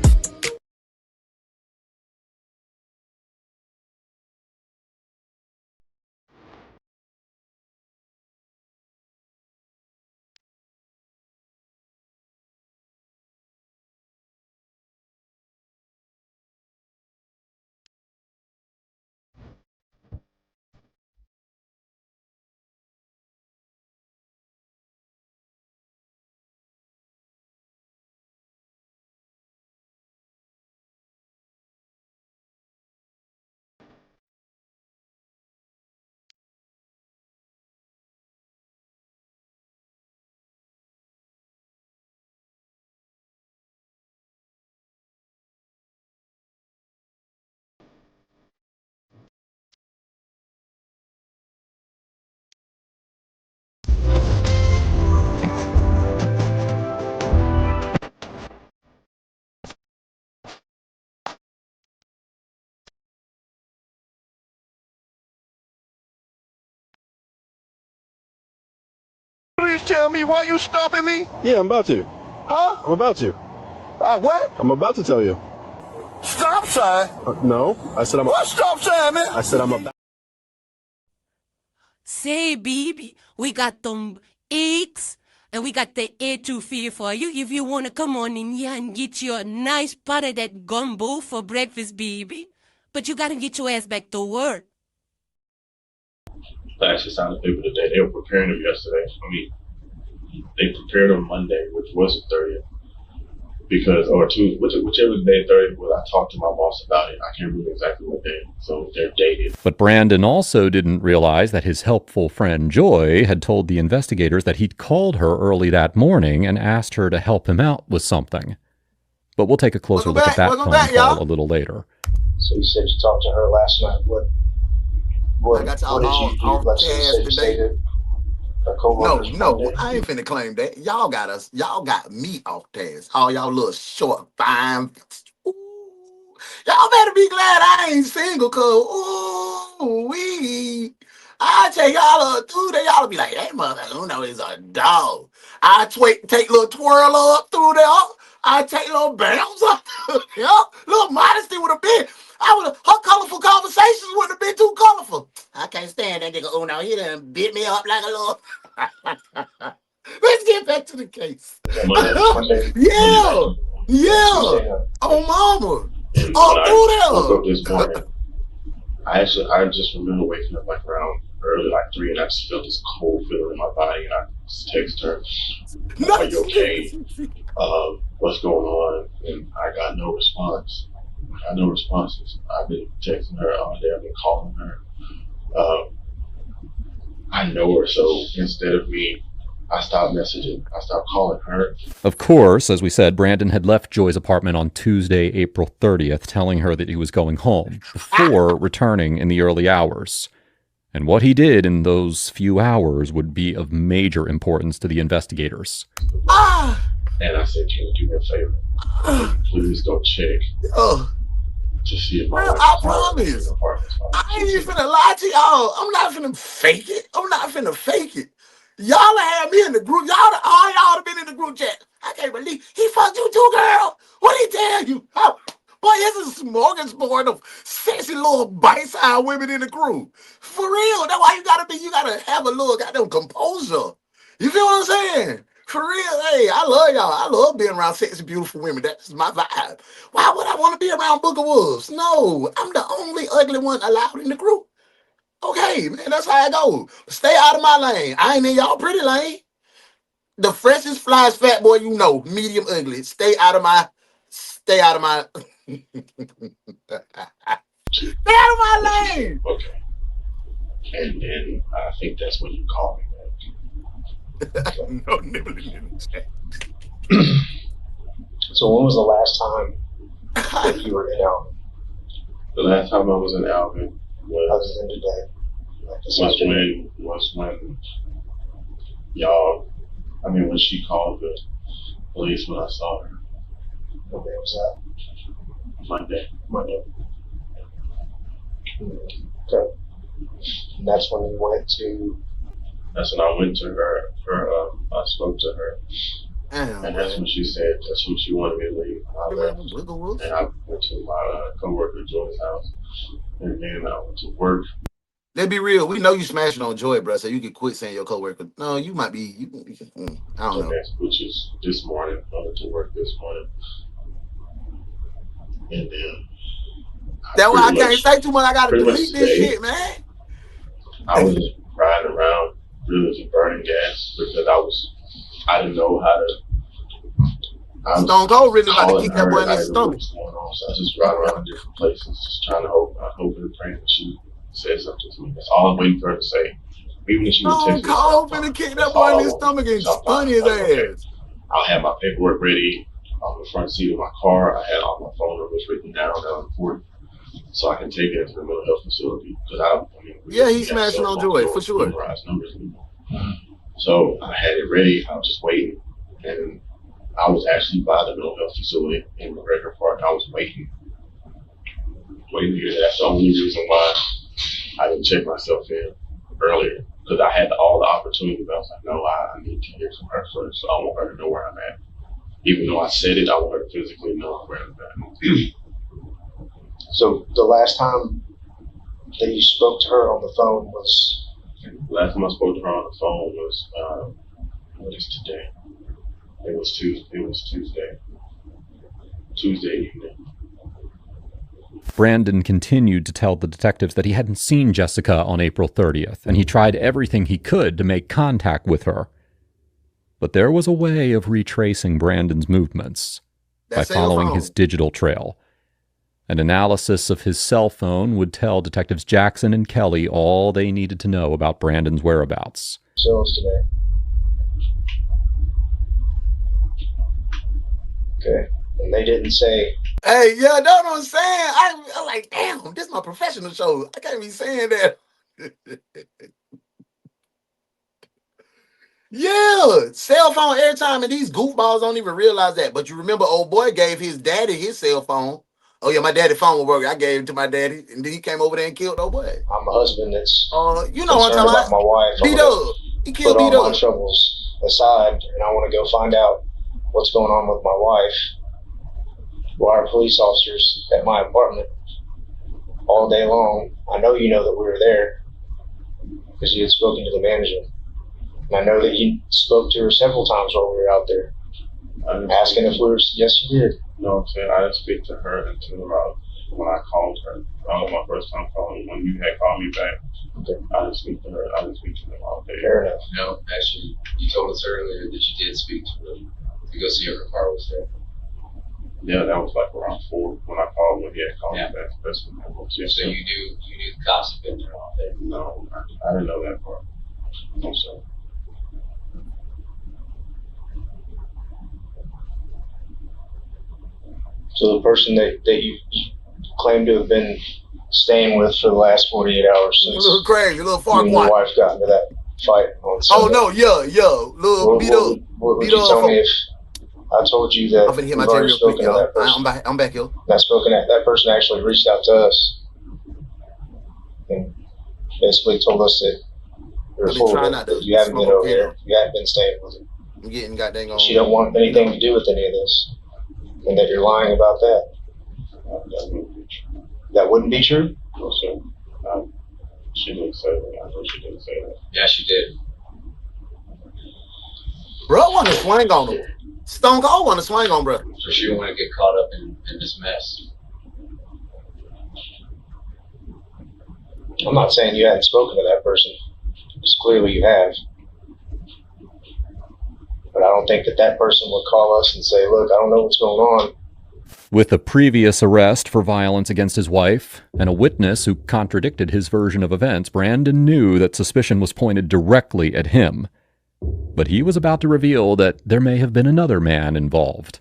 Please tell me why you stopping me? Yeah, I'm about to. Huh? I'm about to. What? I'm about to tell you. Stop sign? No, I said I'm. What stop sign, man? I said I'm about. Say, baby, we got them eggs and we got the etouffee for you. If you want to come on in here and get you a nice pot of that gumbo for breakfast, baby. But you got to get your ass back to work. I actually signed the paper today. They were preparing them yesterday. I mean, they prepared them Monday, which was the 30th. Because, or Tuesday, whichever day 30th was, I talked to my boss about it. I can't remember exactly what day, so they're dated. But Brandon also didn't realize that his helpful friend Joy had told the investigators that he'd called her early that morning and asked her to help him out with something. But we'll take a closer look at that phone call a little later. So you said you talked to her last night. What did you do? Like you said, you stated No, I ain't finna claim that. Y'all got me off task. All y'all little short, fine. Ooh. Y'all better be glad I ain't single, cause I take y'all through there. Y'all be like, hey, mother, Uno is a dog. I take little twirl up through there. I take little bounce up through there. Little modesty would have been. Her colorful conversations wouldn't have been too colorful. I can't stand that nigga Uno. He done bit me up like a little. Let's get back to the case. Yeah. Oh, mama. I woke up this morning. I just remember waking up like around early, like 3, and I just felt this cold feeling in my body, and I just texted her, "Are you okay? What's going on?" And I got no response. I got no responses. I've been texting her all day. I've been calling her. I know her, so instead of me, I stopped messaging. I stopped calling her. Of course, as we said, Brandon had left Joy's apartment on Tuesday, April 30th, telling her that he was going home, before returning in the early hours. And what he did in those few hours would be of major importance to the investigators. And I said, can you do me a favor? Please go check to see if my Bro, I promise. I ain't even finna lie to y'all. I'm not finna fake it. Y'all have me in the group. All y'all have been in the group chat. I can't believe he fucked you too, girl. What did he tell you? Oh, boy, it's a smorgasbord of sexy little bite-sized women in the group. For real. That's why you gotta have a little goddamn composure. You feel what I'm saying? For real, hey, I love y'all. I love being around sexy, beautiful women. That's my vibe. Why would I want to be around Booker Wolves? No, I'm the only ugly one allowed in the group. Okay, man, that's how I go. Stay out of my lane. I ain't in y'all pretty lane. The freshest, flyest fat boy you know, medium ugly. Stay out of my. Stay out of my lane. Okay. And then I think that's when you call me back. No nibbling in the chat. So when was the last time that you were in Alvin? The last time I was in Alvin other than today. Was when y'all, I mean, when she called the police when I saw her. What day was that? Monday. Okay. And that's when you went to. That's when I went to her. I spoke to her. And that's when she said that's when she wanted me to leave. I left. And I went to my coworker Joy's house. And then I went to work. Let's be real. We know you smashing on Joy, bro. So you can quit saying your coworker. No, you might be. I don't know. Which is this morning. I went to work this morning. And then. That's why I can't say too much. I gotta delete this shit, man. I was just riding around, really just burning gas because I didn't know how to. Stone Cold really about to kick that boy in his stomach. So I just ride around different places, just trying to hope and pray that she says something to me. That's all I'm waiting for her to say. Even if she would text me. Stone Cold finna kick that boy in his stomach and stun his ass. I'll have my paperwork ready on the front seat of my car. I had all my phone numbers written down the port, so I can take it to the mental health facility. Because he's smashing on Joy for sure. So I had it ready. I was just waiting, and I was actually by the mental health facility in McGregor Park. I was waiting here. That's the only reason why I didn't check myself in earlier, because I had all the opportunity. But I was like, no, I need to hear from her first. So I want her to know where I'm at. Even though I said it, I want her to physically know where I'm at. So the last time that you spoke to her on the phone was? Last time I spoke to her on the phone was, what is today? It was Tuesday. Tuesday evening. Brandon continued to tell the detectives that he hadn't seen Jessica on April 30th, and he tried everything he could to make contact with her. But there was a way of retracing Brandon's movements by following his digital trail. An analysis of his cell phone would tell Detectives Jackson and Kelly all they needed to know about Brandon's whereabouts. Sales today. Okay. And they didn't say. Hey, yeah, know what I'm saying? I'm like, damn, this is my professional show. I can't be saying that. Yeah, cell phone airtime, and these goofballs don't even realize that. But you remember, old boy gave his daddy his cell phone. Oh yeah, my daddy's phone will work. I gave it to my daddy, and then he came over there and killed old boy. I'm a husband that's you know what I'm talking about. My wife. B-Dub. He killed B-Dub. Put all B-Dub. my troubles aside, and I want to go find out what's going on with my wife. Why are police officers at my apartment all day long? I know you know that we were there because you had spoken to the manager. And I know that you spoke to her several times while we were out there, asking if we were. Yes, you did. No, I'm saying I didn't speak to her until when I called her. That was my first time calling. When you had called me back, I didn't speak to her. I didn't speak to them all day. Fair enough. No, actually, you told us earlier that you did speak to her to go see if her car was there. Yeah, that was like around 4 when I called when he had called me back. That's when I was. So you knew the cops had been there all day? No, I didn't know that part. So the person that you claim to have been staying with for the last 48 hours since little crazy, little far you and your quiet. wife got into that fight on Oh Sunday. no, little beat up. What would beat you up tell folk. me if I told you that I'm finna hit my we've J already real quick, spoken to y'all. that person? I'm back, yo. That person actually reached out to us and basically told us that you're I've been full trying of not it, to that you haven't smoke been a over pen. there, you haven't been staying with her. I'm getting goddamn on. She don't want anything to do with any of this, and that you're lying about that. That wouldn't be true? No, sir. She didn't say that. I know she didn't say that. Yeah, she did. Bro, I want to swing on him. Stone Cold want to swing on, bro. So she didn't want to get caught up in this mess. I'm not saying you hadn't spoken to that person, because clearly you have. But I don't think that person would call us and say, look, I don't know what's going on. With a previous arrest for violence against his wife and a witness who contradicted his version of events, Brandon knew that suspicion was pointed directly at him. But he was about to reveal that there may have been another man involved.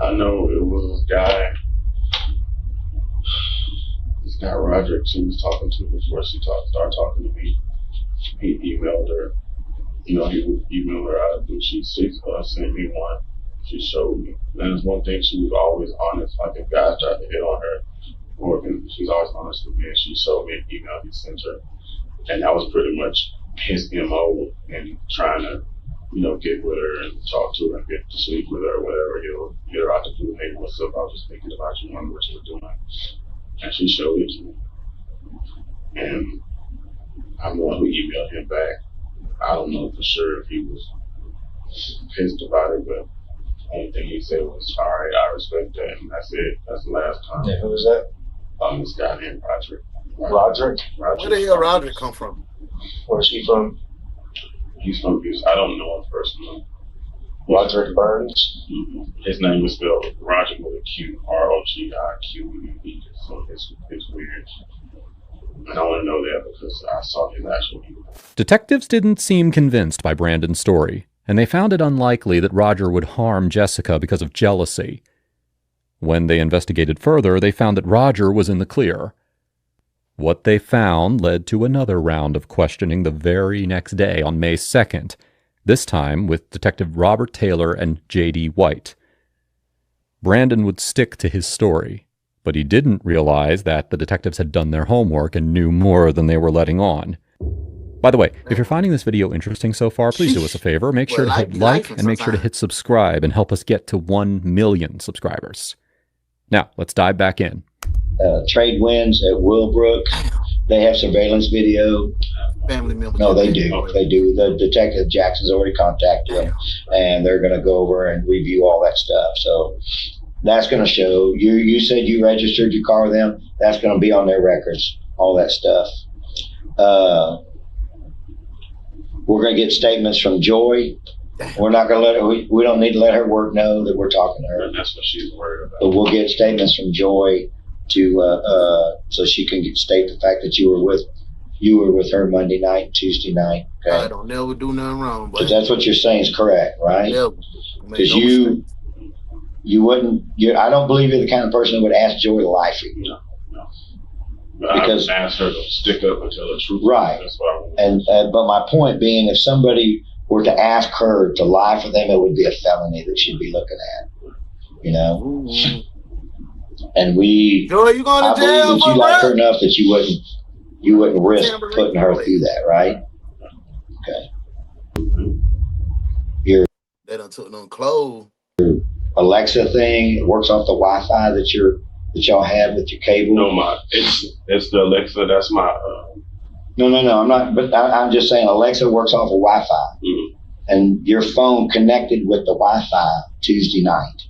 I know it was this guy Roderick she was talking to before she started talking to me. He emailed her. He would email her out and she sent me one. She showed me. And there's one thing, she was always honest. Like if guys tried to hit on her, or she's always honest with me, and she showed me an email he sent her. And that was pretty much his MO in trying to, get with her and talk to her and get to sleep with her or whatever. He'll get her out the blue. Hey, what's up? I was just thinking about you, wondering what you were doing. And she showed it to me. And I'm the one who emailed him back. I don't know for sure if he was pissed about it, but the only thing he said was, all right, I respect that. And that's it. That's the last time. Yeah, who was that? This guy named Roderick. Roderick? Where the hell Roderick come from? Where's he from? He's from Houston. I don't know him personally. Roderick Burns? Mm-hmm. His name is spelled Roger with a Q, ROGIQUE. So it's weird. And I want to know that because I saw his actual email. Detectives didn't seem convinced by Brandon's story, and they found it unlikely that Roger would harm Jessica because of jealousy. When they investigated further, they found that Roger was in the clear. What they found led to another round of questioning the very next day on May 2nd, this time with Detective Robert Taylor and J.D. White. Brandon would stick to his story, but he didn't realize that the detectives had done their homework and knew more than they were letting on. By the way, if you're finding this video interesting so far, please do us a favor. Make sure to hit like and make sure to hit subscribe and help us get to 1 million subscribers. Now, let's dive back in. Trade winds at Willbrook. They have surveillance video. Family members. No, they do. They do. The Detective Jackson's already contacted them, and they're going to go over and review all that stuff. So that's going to show. You said you registered your car with them. That's going to be on their records, all that stuff. We're going to get statements from Joy. We're not going to let her, we don't need to let her work know that we're talking to her. And that's what she's worried about. But we'll get statements from Joy to so she can state the fact that you were with her Monday night, Tuesday night. Okay? I don't never do nothing wrong, but Because that's what you're saying is correct, right? Because you wouldn't. I don't believe you're the kind of person who would ask Joy to lie for you. No. Because I asked her to stick up and tell the truth. Right. That's what I want. And but my point being, if somebody were to ask her to lie for them, it would be a felony that she'd be looking at. And Joy, you going to I jail believe that for you like her that? enough that you wouldn't risk putting her through that, right? Okay. They done took them clothes. Alexa thing, it works off the Wi-Fi that y'all have with your cable. No, it's the Alexa. That's my. No, I'm not. But I'm just saying, Alexa works off of Wi-Fi, and your phone connected with the Wi-Fi Tuesday night.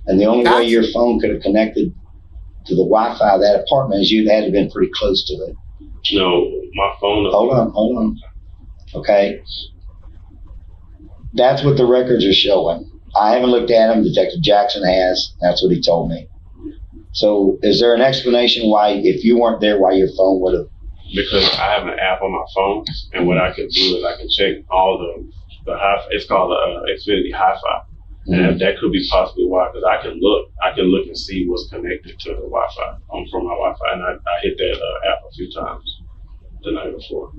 And the only way your phone could have connected to the Wi-Fi of that apartment is you'd had to have been pretty close to it. No, my phone. Hold on. Okay. That's what the records are showing. I haven't looked at them. Detective Jackson has. That's what he told me. So is there an explanation why, if you weren't there, why your phone would have? Because I have an app on my phone, and what I can do is I can check all the hi-fi. It's called Xfinity Hi-Fi. And that could be possibly why, because I can look and see what's connected to the Wi-Fi from my Wi-Fi, and I hit that app a few times the night before.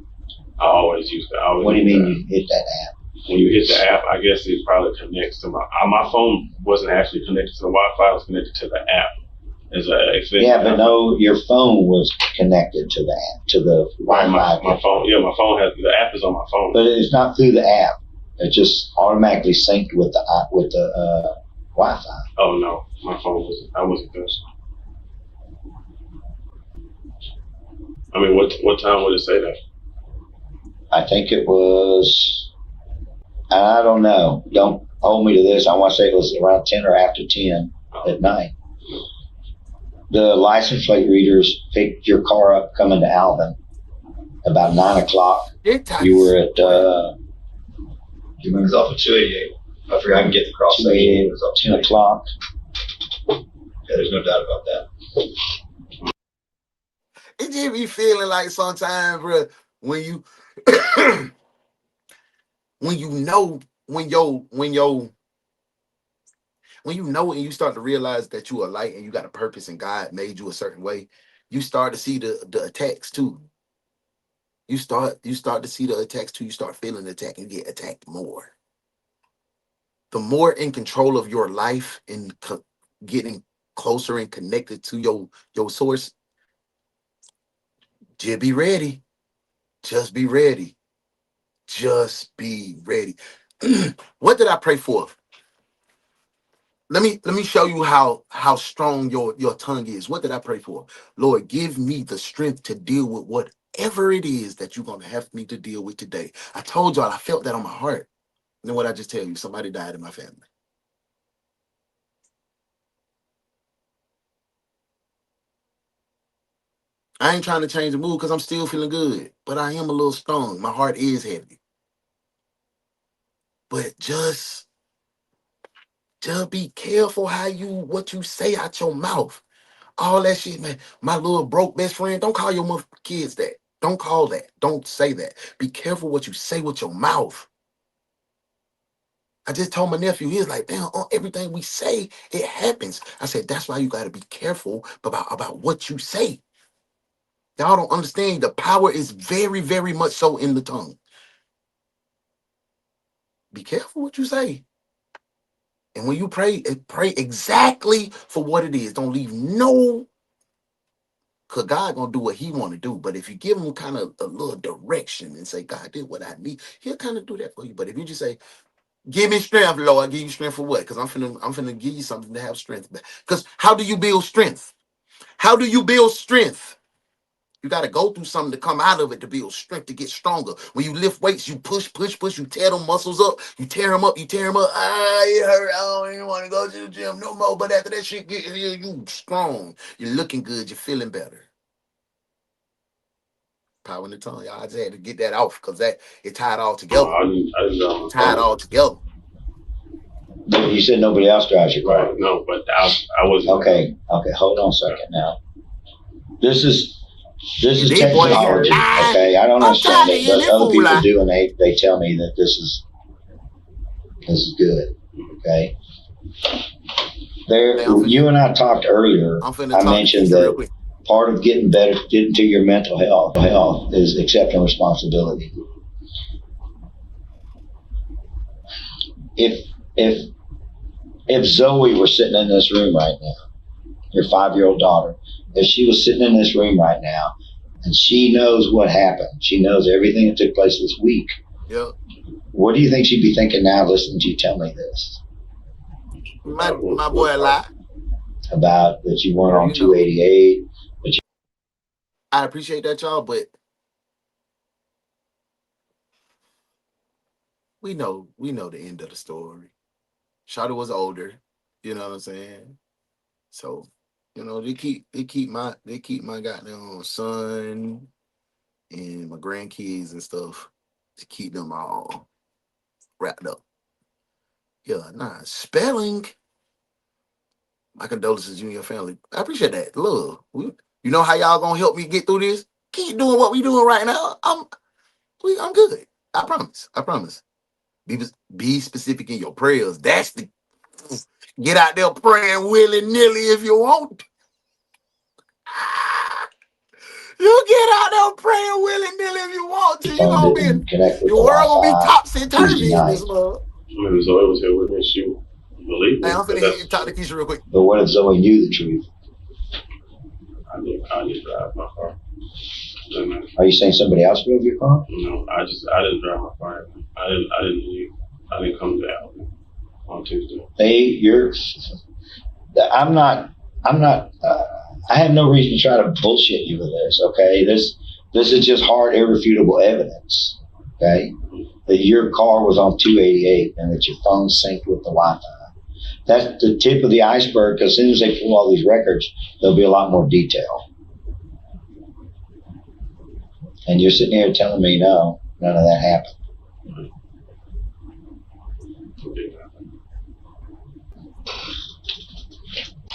I always use that. What do you mean you hit that app? When you hit the app, I guess it probably connects to my phone wasn't actually connected to the Wi-Fi. It was connected to the app. Yeah, but no, your phone was connected to the app, to the Wi-Fi. My phone, yeah, my phone has the app is on my phone. But it's not through the app. It just automatically synced with the Wi-Fi. Oh no, my phone wasn't. I wasn't there. I mean, what time would it say that? I think it was. I don't know. Don't hold me to this. I want to say it was around 10 or after 10 at night. The license plate readers picked your car up coming to Alvin about 9 o'clock. You were at. It was off of 288. I forgot I can get the cross section. It was up 10 o'clock. Yeah, there's no doubt about that. It just be feeling like sometimes, bro, when you when you know and you start to realize that you are light and you got a purpose and God made you a certain way, you start to see the attacks too. You start to see the attacks too. You start feeling the attack and get attacked more. The more in control of your life and getting closer and connected to your source, just be ready. Just be ready. Just be ready. What did I pray for? Let me show you how strong your tongue is. What did I pray for? Lord, give me the strength to deal with whatever it is that you're gonna have me to deal with today. I told y'all I felt that on my heart. And then what I just tell you, somebody died in my family. I ain't trying to change the mood because I'm still feeling good, but I am a little stung. My heart is heavy. But just be careful what you say out your mouth. All that shit, man. My little broke best friend, don't call your mother kids that. Don't call that. Don't say that. Be careful what you say with your mouth. I just told my nephew, he was like, damn, everything we say, it happens. I said, that's why you got to be careful about what you say. Y'all don't understand. The power is very, very much so in the tongue. Be careful what you say. And when you pray exactly for what it is. Don't leave no, because God going to do what he want to do. But if you give him kind of a little direction and say, God did what I need, he'll kind of do that for you. But if you just say, give me strength, Lord, give you strength for what? Because I'm finna give you something to have strength. Because how do you build strength? How do you build strength? You got to go through something to come out of it to build strength, to get stronger. When you lift weights, you push, you tear them muscles up, you tear them up. Ah, it hurt. I don't even want to go to the gym no more. But after that shit get here, you strong. You're looking good. You're feeling better. Power in the tongue. Y'all, I just had to get that off because it tied all together. Tied all together. You said nobody else drives your car. Right. No, but I wasn't. Okay. Hold on a second now. This is technology. Okay, I don't understand it, but other people do, and they tell me that this is good. Okay. You and I talked earlier. I mentioned that part of getting to your mental health is accepting responsibility. If Zoe were sitting in this room right now, your 5-year-old daughter, if she was sitting in this room right now and she knows what happened, she knows everything that took place this week. Yep. What do you think she'd be thinking now listening to you tell me this? My boy a lot. About that you weren't on 288. I appreciate that, y'all, but we know the end of the story. Shawty was older, you know what I'm saying? So, they keep my goddamn son and my grandkids and stuff to keep them all wrapped up. Yeah, spelling. My condolences to you and your family. I appreciate that. Love. You know how y'all gonna help me get through this? Keep doing what we doing right now. I'm good. I promise. Be specific in your prayers. That's the Get out there praying willy-nilly if you want. You get out there praying willy-nilly if you want to. You phone gonna be didn't connect with your the world gonna be Wi-Fi topsy-turvy Tuesday in night. this mug. Maybe Zoe was here with me. She believed me. Hey, I'm but finna that's hit you, talk to Keisha real quick. But what if Zoe knew the truth? I didn't drive my car. Are you saying somebody else drove your car? No, I didn't drive my car. I didn't leave. I didn't come to Alvin on Tuesday. I have no reason to try to bullshit you with this, okay? This is just hard, irrefutable evidence, okay? That your car was on 288 and that your phone synced with the Wi-Fi. That's the tip of the iceberg, because as soon as they pull all these records, there'll be a lot more detail. And you're sitting here telling me, no, none of that happened.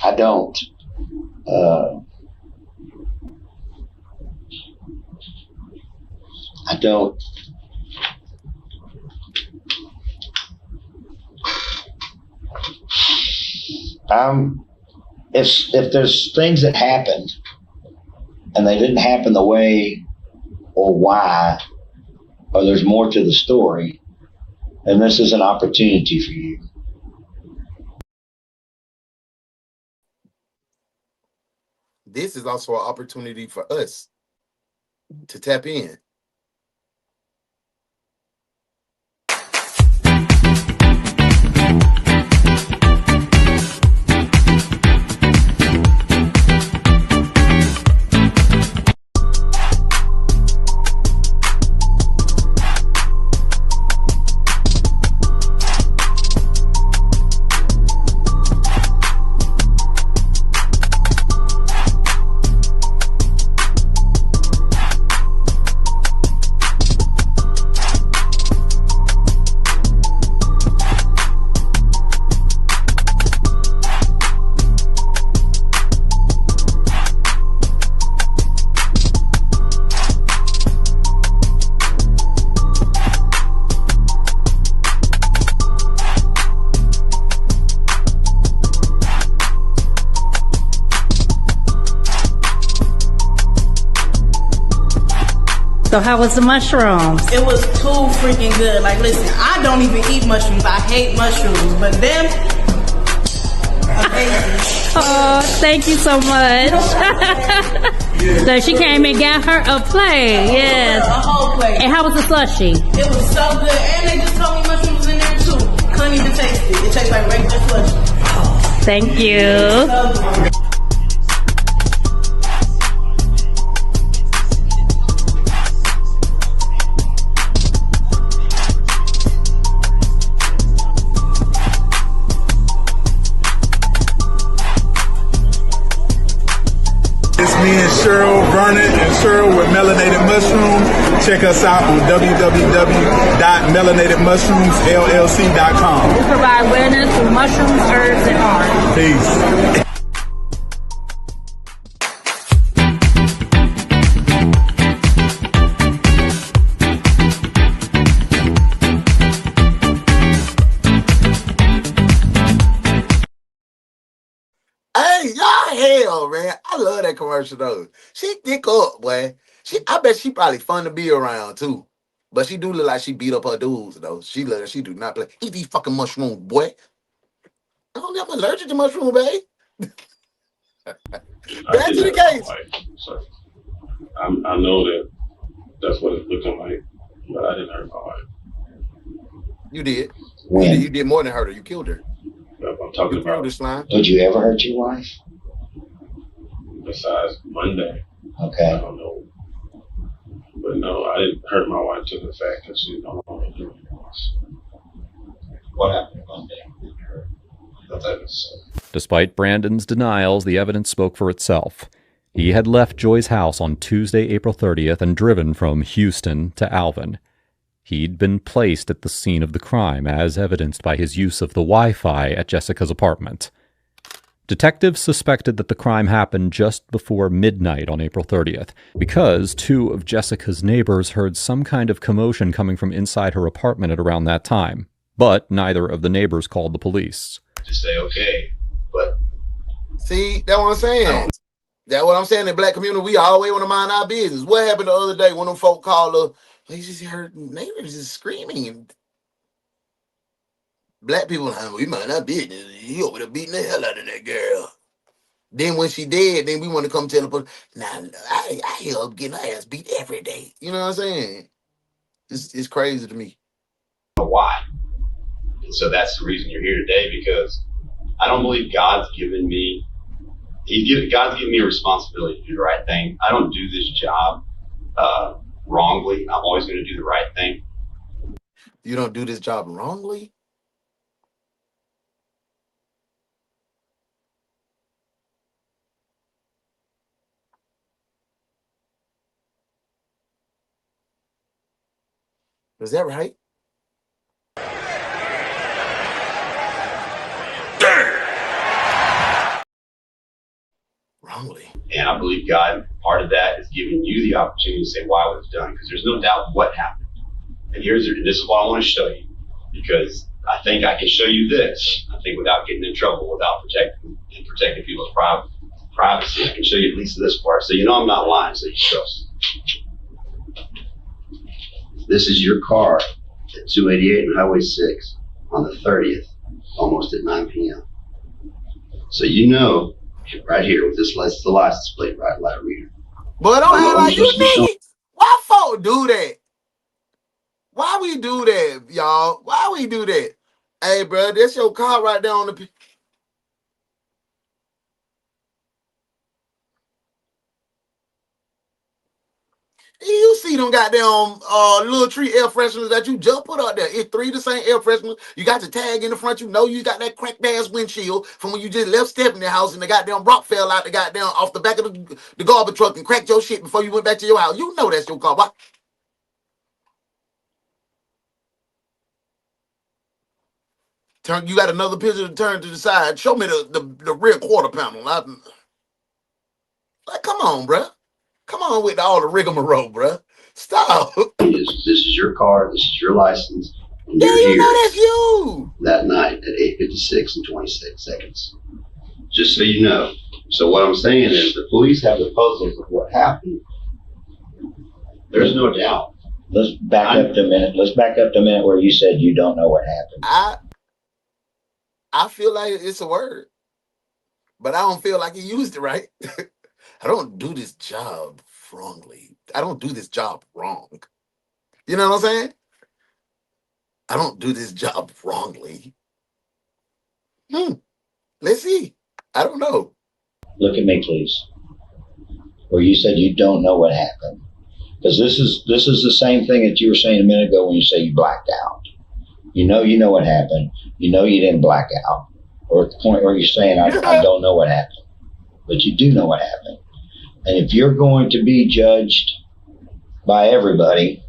I don't. I don't. If there's things that happened and they didn't happen the way or why, or there's more to the story, then this is an opportunity for you. This is also an opportunity for us to tap in. So how was the mushrooms? It was too freaking good. Like, listen, I don't even eat mushrooms. I hate mushrooms, but them, amazing. Oh, thank you so much. So she came and got her a plate. Yes. A whole plate. And how was the slushy? It was so good. And they just told me mushrooms was in there too. Couldn't even taste it. It tastes like regular slushy. Thank you. So good. It's me and Cheryl Vernon and Cheryl with Melanated Mushrooms. Check us out on www.melanatedmushroomsllc.com. We provide wellness through mushrooms, herbs, and art. Peace. Hey, y'all hell, man. I love that commercial though. She thick up, boy. I bet she probably fun to be around too. But she do look like she beat up her dudes though. She do not play. Eat these fucking mushrooms, boy. I'm allergic to mushrooms, babe. Back to the case. I know that's what it's looking like, but I didn't hurt my wife. You did. When? You did more than hurt her. You killed her. I'm talking about this line. Did you ever hurt your wife? Besides Monday. Okay. I don't know. But no, I didn't hurt my wife to the fact that she's no longer doing this. What happened Monday? Despite Brandon's denials, the evidence spoke for itself. He had left Joy's house on Tuesday, April 30th, and driven from Houston to Alvin. He'd been placed at the scene of the crime, as evidenced by his use of the Wi-Fi at Jessica's apartment. Detectives suspected that the crime happened just before midnight on April 30th, because two of Jessica's neighbors heard some kind of commotion coming from inside her apartment at around that time, but neither of the neighbors called the police. to say, okay, but see, that's what I'm saying. That's what I'm saying. In the black community, we always want to mind our business. What happened the other day when them folk called her? They just heard neighbors just screaming. And black people, we mind our business. He over there beating the hell out of that girl. Then when she dead, then we want to come tell the police. Nah, I hear her getting her ass beat every day. You know what I'm saying? It's crazy to me. why? And so that's the reason you're here today, because I don't believe God's given me a responsibility to do the right thing. I don't do this job wrongly. I'm always going to do the right thing. You don't do this job wrongly? Is that right? Wrongly. And I believe God, part of that is giving you the opportunity to say why it was done, because there's no doubt what happened. And this is what I want to show you, because I think I can show you this. I think without getting in trouble, without protecting people's privacy, I can show you at least this part. So you know I'm not lying, so you trust. This is your car at 288 and Highway 6 on the 30th, almost at 9 p.m. So you know, right here with this, the license plate, right, light reader. But don't act like you niggas. Why folk do that? Why we do that, y'all? Why we do that? Hey, bro, that's your car right there on the. You see them goddamn little tree air fresheners that you just put out there. It's 3 the same air fresheners. You got the tag in the front. You know you got that cracked ass windshield from when you just left Stephanie's house and the goddamn rock fell out the goddamn off the back of the garbage truck and cracked your shit before you went back to your house. You know that's your car. Why? You got another picture to turn to the side. Show me the rear quarter panel. Like, come on, bro. Come on with all the rigmarole, bro. Stop. This is your car. This is your license. And Yeah, you're you here know that's you. that night at 8:56 and 26 seconds. Just so you know. So what I'm saying is the police have the puzzles of what happened. There's no doubt. Let's back up the minute. Let's back up the minute where you said you don't know what happened. I feel like it's a word, but I don't feel like he used it right. I don't do this job wrongly. I don't do this job wrong. You know what I'm saying? I don't do this job wrongly. Let's see. I don't know. Look at me, please. Where you said you don't know what happened. Because this is the same thing that you were saying a minute ago when you say you blacked out. You know what happened. You know you didn't black out. Or at the point where you're saying, I don't know what happened. But you do know what happened. And if you're going to be judged by everybody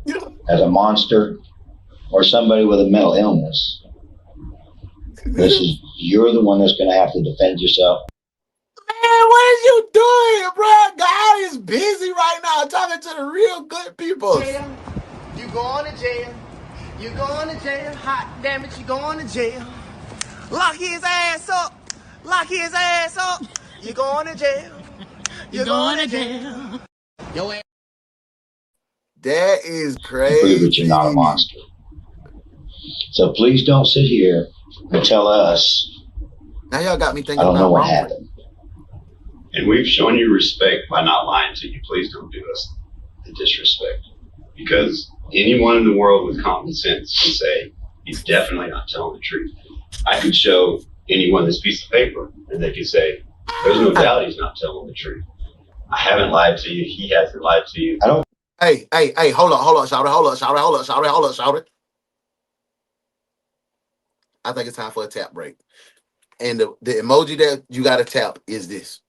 as a monster or somebody with a mental illness, you're the one that's going to have to defend yourself. Man, what is you doing, bro? God is busy right now talking to the real good people. Jail. You going to jail. You going to jail. Hot damn it, you going to jail. Lock his ass up. Lock his ass up. You going to jail. You going to jail. Yo ass. That is crazy. Prove that you're not a monster. So please don't sit here and tell us. Now y'all got me thinking I don't know what wrong. happened. And we've shown you respect by not lying to you. Please don't do us the disrespect. Because anyone in the world with common sense can say, he's definitely not telling the truth. I could show anyone this piece of paper and they could say, there's no doubt he's not telling the truth. I haven't lied to you. He hasn't lied to you. I don't. Hey, hold up, shout it. I think it's time for a tap break. And the emoji that you got to tap is this.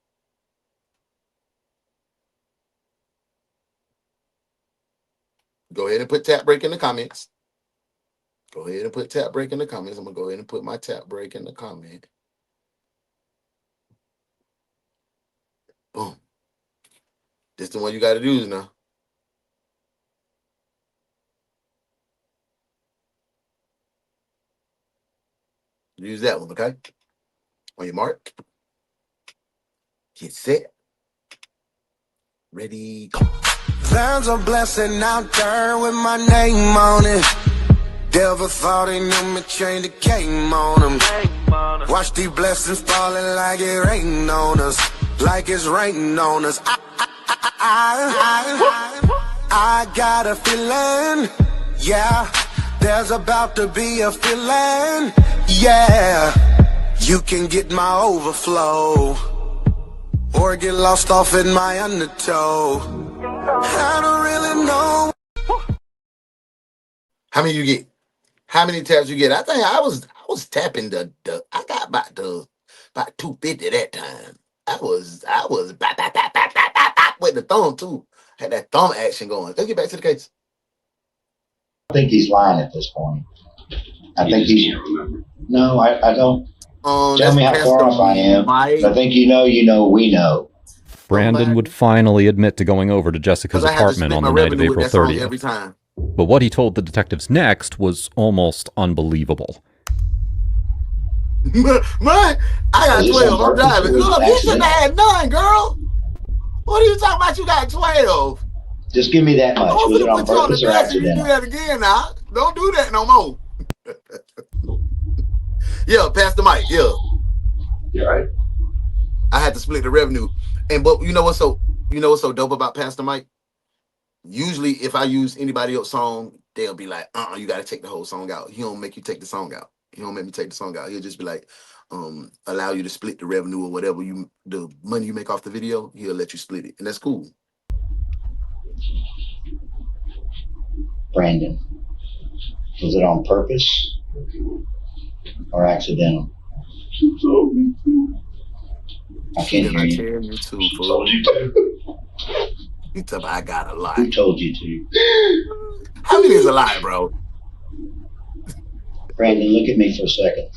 Go ahead and put tap break in the comments. Go ahead and put tap break in the comments. I'm going to go ahead and put my tap break in the comment. Boom. This is the one you got to use now. Use that one, okay? On your mark, get set, ready, go. There's a blessing out there with my name on it. Devil thought he knew me, chained the game on him. Watch these blessings falling like it rain on us, like it's raining on us. I got a feeling, yeah, there's about to be a feeling, yeah. You can get my overflow, or get lost off in my undertow. I don't really know. How many you get? How many taps you get? I think I was tapping I got about 250 that time. I was bap, bap, bap, bap, bap, bap, bap, with the thumb too. Had that thumb action going. Let's get back to the case. I think he's lying at this point. I think he's. No, I don't. Tell me how far off I am. I think you know, we know. Brandon would finally admit to going over to Jessica's apartment on the night of April 30th. Every time. But what he told the detectives next was almost unbelievable. Man, I got 12. I'm driving. Look, you should have had none, girl. What are you talking about? You got 12. Just give me that much. Was it on purpose or accidental? You do that again now. Don't do that no more. Yeah, pass the mic. Yeah. You're right. I had to split the revenue. But you know what's so dope about Pastor Mike? Usually if I use anybody else's song, they'll be like, you gotta take the whole song out. He don't make you take the song out. He don't make me take the song out. He'll just be like, allow you to split the revenue or whatever the money you make off the video, he'll let you split it. And that's cool. Brandon, was it on purpose or accidental? I can't hear you. You too, fool. You tell me I got a lie. Who told you to? How many is a lie, bro? Brandon, look at me for a second.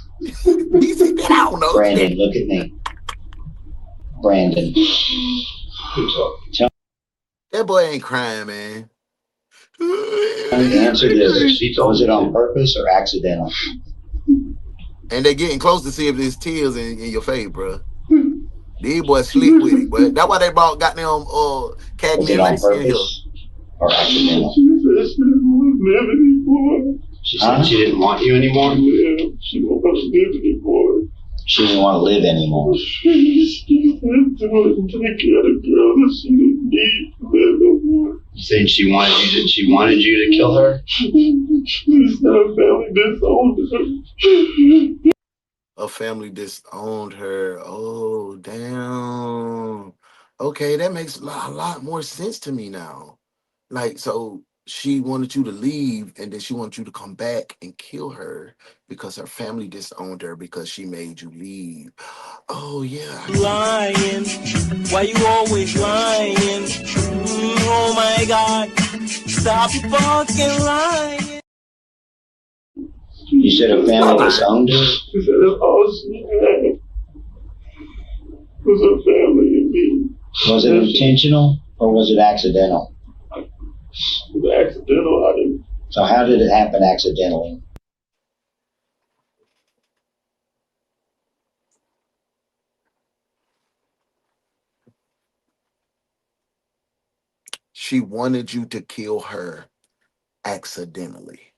I don't know. Brandon, look at me. Brandon. That boy ain't crying, man. The answer is, was it on purpose or accidental? And they getting close to see if there's tears in your face, bro. These boys sleep with it, but that's why they brought goddamn Cagney and on purpose or accidental? She said she didn't want you anymore. She didn't want to live anymore. She didn't want to live anymore. She didn't take care of the girl that she didn't need to live no more. You saying she wanted you to kill her? She's not a family disowned her. A family disowned her. Oh, damn. Okay, that makes a lot more sense to me now. Like, so she wanted you to leave, and then she wanted you to come back and kill her because her family disowned her because she made you leave. Oh, yeah. Lying. Why you always lying? Oh, my God. Stop fucking lying. You said a family disowned her? She said that's all she had was her family and me. Was it intentional or was it accidental? It was accidental. So how did it happen accidentally? She wanted you to kill her accidentally.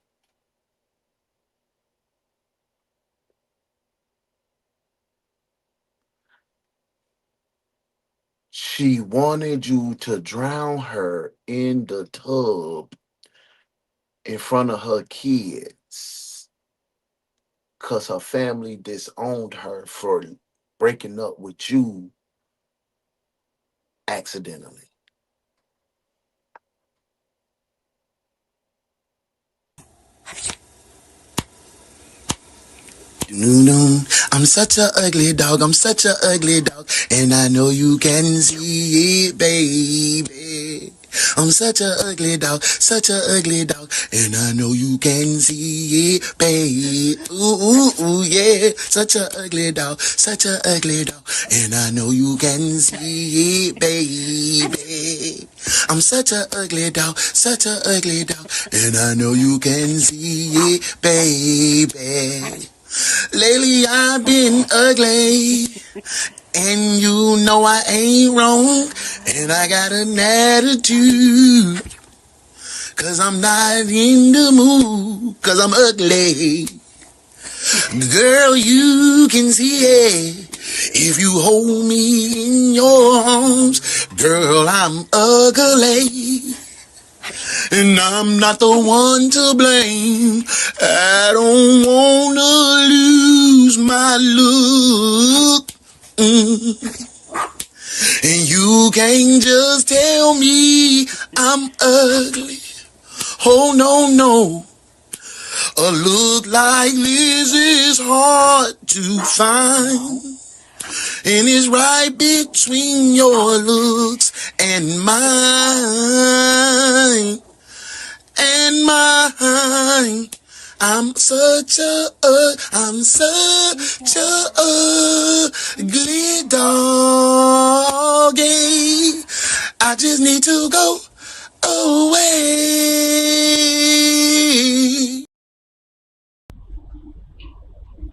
She wanted you to drown her in the tub in front of her kids because her family disowned her for breaking up with you accidentally. I'm such a ugly dog, I'm such a ugly dog, and I know you can see it, baby. I'm such a ugly dog, and I know you can see it, baby. Ooh, yeah, such a ugly dog, and I know you can see it, baby. I'm such a ugly dog, and I know you can see it, baby. Lately I've been ugly, and you know I ain't wrong, and I got an attitude, cause I'm not in the mood, cause I'm ugly. Girl, you can see it if you hold me in your arms. Girl, I'm ugly, and I'm not the one to blame. I don't wanna lose my look. And you can't just tell me I'm ugly. Oh, no, no. A look like this is hard to find. And it's right between your looks and mine. And mine. I'm such a ugly doggy. I just need to go away.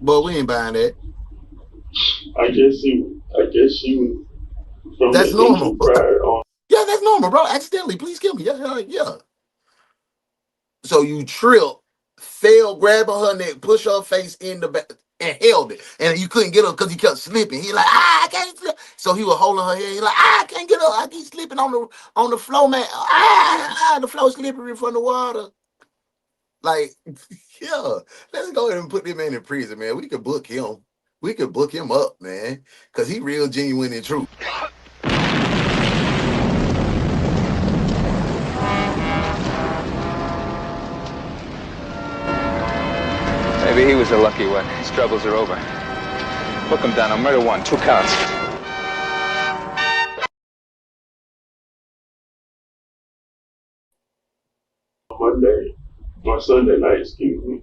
But we ain't buying that. I guess she was from That's the normal. injury prior on. Yeah, that's normal, bro. Accidentally, please kill me. Yeah. So you trip, fell, grabbing her neck, push her face in the back, and held it. And you couldn't get her because he kept slipping. He like, I can't slip. So he was holding her head. He like, I can't get her. I keep slipping on the floor, man. The floor slippery from the water. Like, yeah, let's go ahead and put this man in prison, man. We could book him. We could book him up, man, because he real genuine and true. Maybe he was a lucky one. His troubles are over. Book him down on murder 1, 2 counts. Monday or Sunday night, excuse me.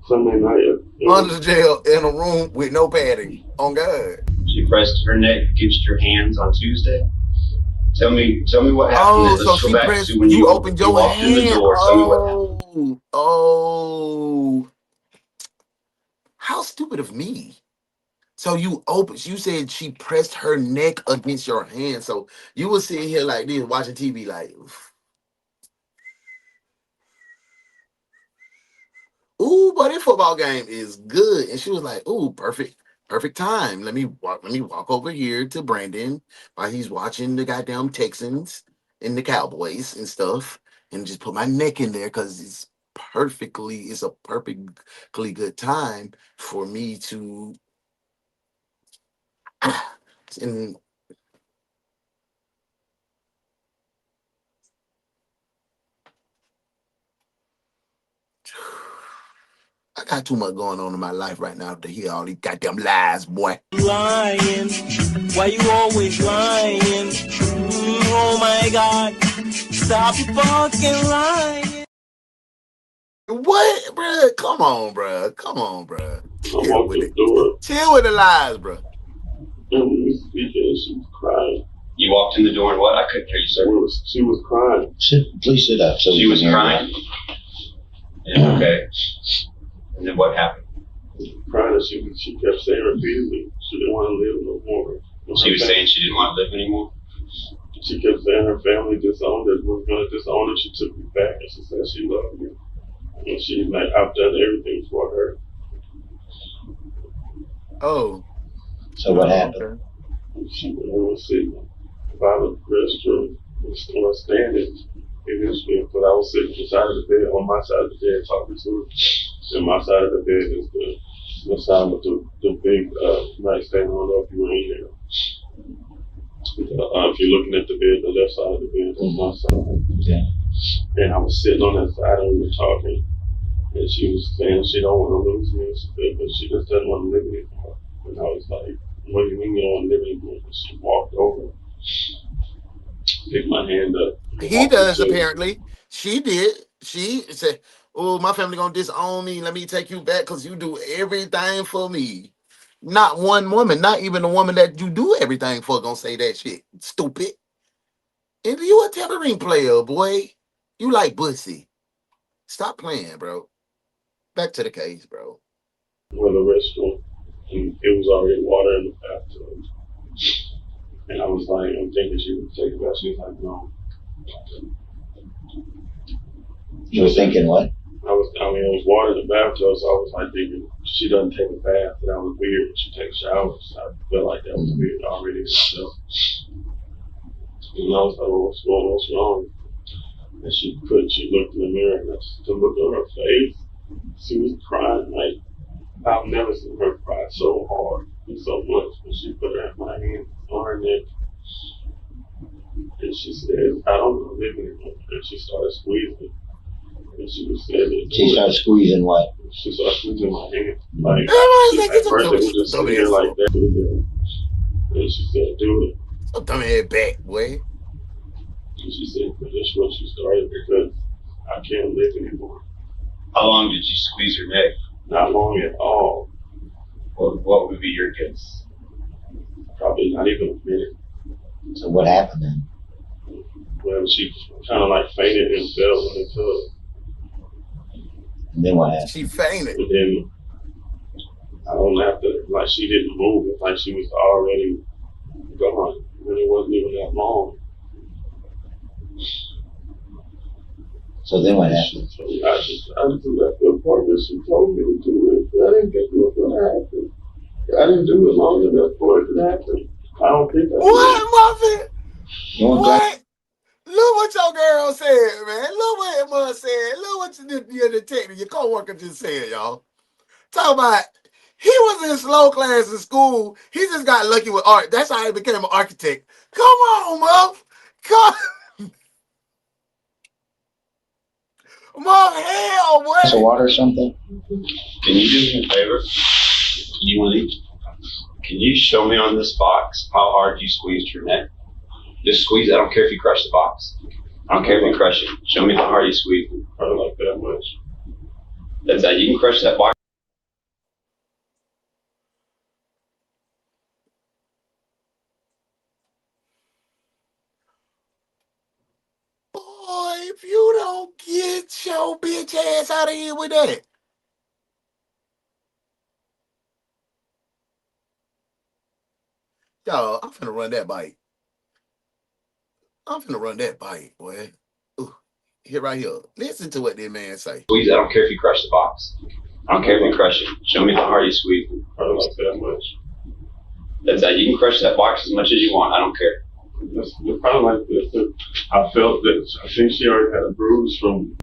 Sunday night. Under the jail in a room with no padding. On God. She pressed her neck against your hands on Tuesday. Tell me what happened. Oh, Let's so go she back pressed. to when You opened your walked hand. in the door. Tell me what happened. Oh. How stupid of me. So you said she pressed her neck against your hand. So you were sitting here like this, watching TV like, ooh, but this football game is good. And she was like, ooh, perfect time. Let me walk over here to Brandon while he's watching the goddamn Texans and the Cowboys and stuff, and just put my neck in there because it's a perfectly good time for me to and I got too much going on in my life right now to hear all these goddamn lies, boy. Lying. Why you always lying? Oh my God. Stop fucking lying. What, bruh? Come on, bruh. I walked the door. Chill with the lies, bruh. And we was speaking, she was crying. You walked in the door and what? I couldn't hear you, sir. She was crying. Please sit up. So she was crying? Yeah, okay. And then what happened? Crying, and she kept saying repeatedly she didn't want to live no more. She was saying she didn't want to live anymore? She kept saying her family disowned her, was going to disown her. She took me back and she said she loved me. And she, like, I've done everything for her. Oh. So what happened? She was sitting by the restroom and was standing initially, but I was sitting beside of the bed, on my side of the bed, talking to her. And my side of the bed is the side with the big nightstand. I don't know if you were in there. If you're looking at the bed, the left side of the bed is my side. Yeah. And I was sitting on that side and we were talking. And she was saying she don't want to lose me, but she just doesn't want to live anymore. And I was like, what do you mean you don't want to live anymore? And she walked over, picked my hand up. He does, apparently. She did. She said, oh, my family gonna disown me. Let me take you back because you do everything for me. Not one woman, not even the woman that you do everything for, gonna say that shit. Stupid. And you a tethering player, boy. You like pussy. Stop playing, bro. Back to the case, bro. with the restroom, and it was already water in the bathtub. And I was like, I'm thinking she would take a bath. She was like, no. You were thinking what? It was water in the bathtub, so I was like thinking she doesn't take a bath, and that was weird. She takes showers. I felt like that was weird already itself. And I was like, what's wrong? And she looked in the mirror, and the look on her face, she was crying like I've never seen her cry so hard and so much. And she put my hand on her neck, and she said, I don't want to live anymore. And she started squeezing. And she was saying, she started squeezing what? She started squeezing my hand. Like, at first it was just sitting there like that. And she said, do it. So dumb head back, boy. And she said, that's when she started because I can't live anymore. How long did you squeeze her neck? Not long at all. What would be your guess? Probably not even a minute. So what happened then? Well, she kind of like fainted and fell in the tub. And then what happened? She fainted. And then I don't have to, like she didn't move. It's like she was already gone. And it wasn't even that long. So then what happened? So I just left the apartment. She told me to do it. I didn't think it was going to happen. I didn't do it long enough for it to happen. I don't think I did. What, Muffin? What? Look what your girl said, man. Look what Emma said. Look what your detective, your co-worker just said, y'all. Talk about, he was in slow class in school. He just got lucky with art. That's how he became an architect. Come on, Muff. Come Muff, hell, boy. Some water or something? Can you do me a favor? Can you show me on this box how hard you squeezed your neck? Just squeeze it. I don't care if you crush the box. I don't care if you crush it. Show me how hard you squeeze it. I don't like that much. That's that. You can crush that box. Boy, if you don't get your bitch ass out of here with that. Y'all, I'm finna run that bike. Boy. Ooh, here, right here. Listen to what this man say. Squeeze it. I don't care if you crush the box. I don't care if you crush it. Show me how hard you squeeze it. I don't like that much. That's that. You can crush that box as much as you want. I don't care. It's probably like this. I felt that I think she already had a bruise from.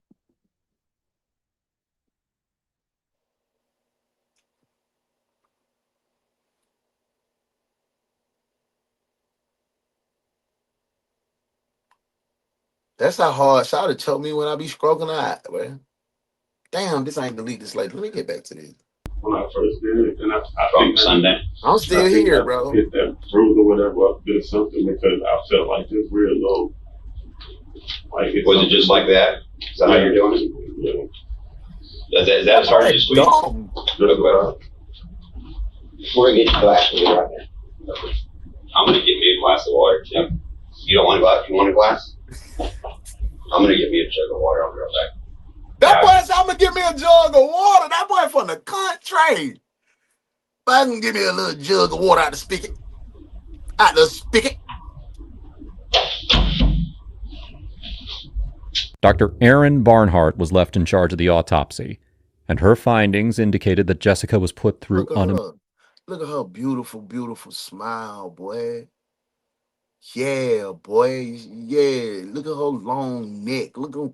That's how hard Shawty told me when I be stroking her eye, man. Damn, this ain't delete this later. Let me get back to this. When I first did it, and I From Sunday. I'm still here, bro. Hit that bruise or whatever, I did something because I felt like this real low. Like was it just like that? Is that how you're doing it? Yeah. Is that as hard as you squeeze? Okay. We're gonna get you a glass of water right now. I'm gonna get me a glass of water, Tim. You don't want a glass? You want a glass? I'm gonna get me a jug of water. I'll be right back. That boy said I'm gonna give me a jug of water. That boy from the country. If I can give me a little jug of water out the spigot. Out the spigot. Dr. Erin Barnhart was left in charge of the autopsy, and her findings indicated that Jessica was put through Look at her beautiful, beautiful smile, boy. Yeah, boy. Yeah. Look at her long neck. Look at,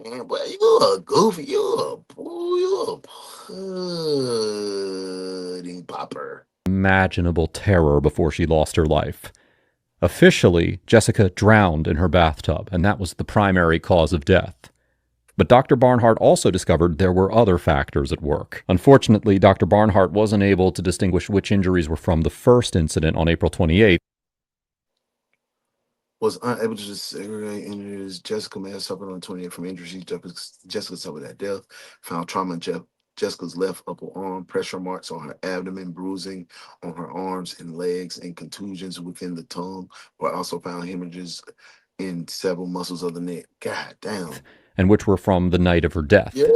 man, boy, you a goofy. You a pudding popper. Imaginable terror before she lost her life. Officially, Jessica drowned in her bathtub, and that was the primary cause of death. But Dr. Barnhart also discovered there were other factors at work. Unfortunately, Dr. Barnhart wasn't able to distinguish which injuries were from the first incident on April 28th. Was unable to segregate injuries. Jessica may have suffered on the 28th from injuries. Jessica suffered at death. Found trauma in Jessica's left upper arm, pressure marks on her abdomen, bruising on her arms and legs, and contusions within the tongue. Were also found hemorrhages in several muscles of the neck. God damn. and which were from the night of her death. Yeah.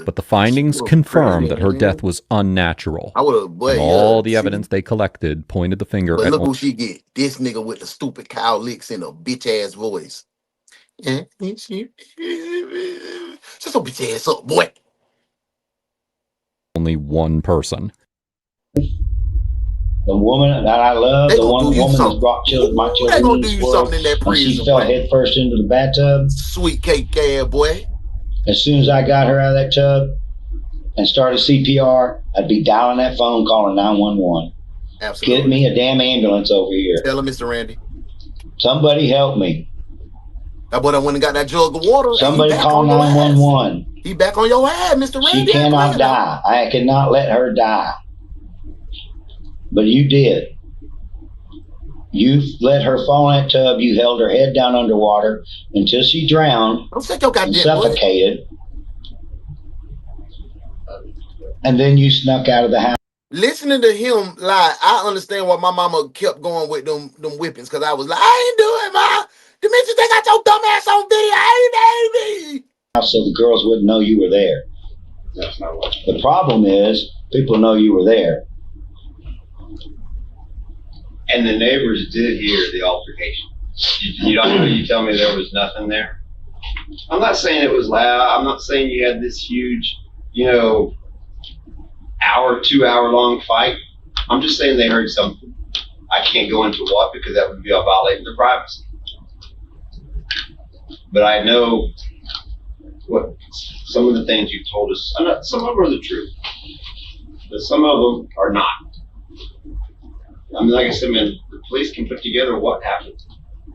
But the findings confirmed that her death was unnatural. I would have, boy, and all the evidence they collected pointed the finger but at look who she get. This nigga with the stupid cow licks in a bitch ass voice. Yeah, shut your bitch ass up, boy. only one person. The woman that I love, the one woman that's brought children, my children into this world, when she fell head first into the bathtub. Sweet cake ass boy. As soon as I got her out of that tub and started CPR, I'd be dialing that phone, calling 911. Absolutely. Get me a damn ambulance over here. Tell him, Mr. Randy. Somebody help me. That boy that went and got that jug of water. Somebody call 911. He back on your ass, Mr. Randy. She cannot die. I cannot let her die. But you did. You let her fall in that tub. You held her head down underwater until she drowned and suffocated. And then you snuck out of the house. Listening to him lie, I understand why my mama kept going with them whippings, because I was like, I ain't doing ma. The bitches they got your dumb ass on video. I ain't baby. So the girls wouldn't know you were there. That's not what. The problem is people know you were there. And the neighbors did hear the altercation. You don't know, you tell me there was nothing there. I'm not saying it was loud. I'm not saying you had this huge, 2 hour long fight. I'm just saying they heard something. I can't go into what, because that would be a violating their privacy. But I know what some of the things you've told us. Some of them are the truth, but some of them are not. I mean, like I said, man, the police can put together what happened.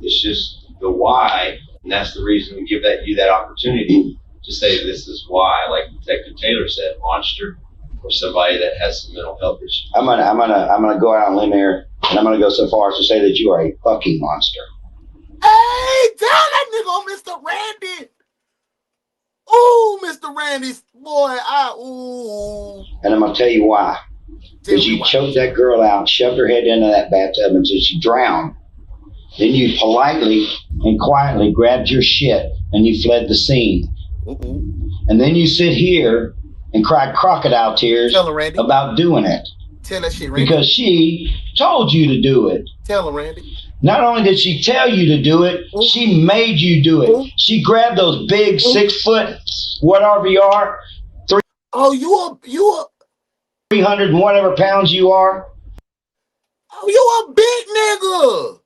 It's just the why, and that's the reason we give you that opportunity to say this is why. Like Detective Taylor said, monster, or somebody that has some mental health issues. I'm gonna go out on a limb here, and I'm gonna go so far as to say that you are a fucking monster. Hey, tell that nigga, Mr. Randy. Ooh, Mr. Randy's boy, And I'm gonna tell you why. Because you choked that girl out, shoved her head into that bathtub until she drowned. Then you politely and quietly grabbed your shit and you fled the scene. And then you sit here and cry crocodile tears about doing it. Tell that shit, Randy. Because she told you to do it. Tell him, Randy. Not only did she tell you to do it, she made you do it. She grabbed those big 6 foot, whatever you are. You a 300 and whatever pounds you are. Oh, you a big nigga.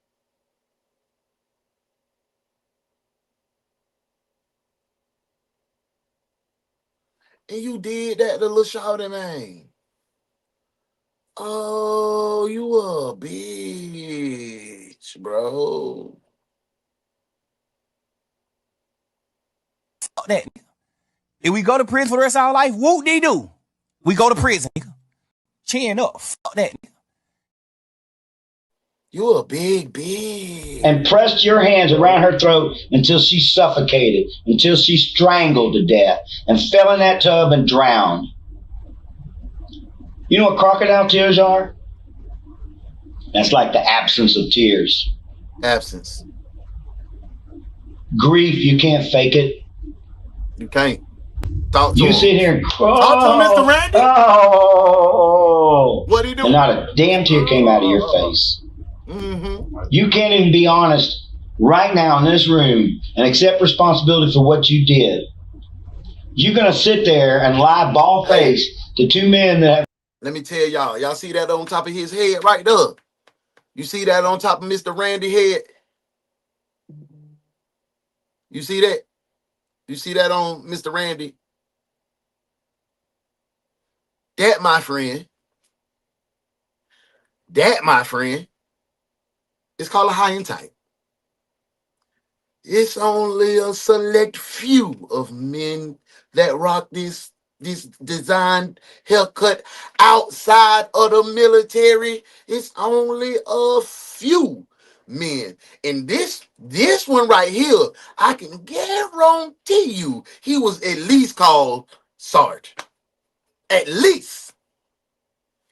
And you did that to little shawty, man. Oh, you a bitch, bro. Fuck that. If we go to prison for the rest of our life, whoop de do. We go to prison. Chin up. Fuck that. You a big bitch. And pressed your hands around her throat until she suffocated, until she strangled to death, and fell in that tub and drowned. You know what crocodile tears are? That's like the absence of tears. Absence. Grief, you can't fake it. You can't. Talk to you him. Sit here and cry. Talk to him, Mr. Randy. Oh. What do you do? And not a damn tear came out of your face. You can't even be honest right now in this room and accept responsibility for what you did. You're going to sit there and lie bald-faced to 2 men that have... Let me tell y'all see that on top of his head right there? You see that on top of Mr. Randy's head? You see that? You see that on Mr. Randy? That, my friend, is called a high and tight. It's only a select few of men that rock this designed haircut outside of the military. It's only a few men. And this one right here, I can guarantee you, he was at least called sergeant. At least.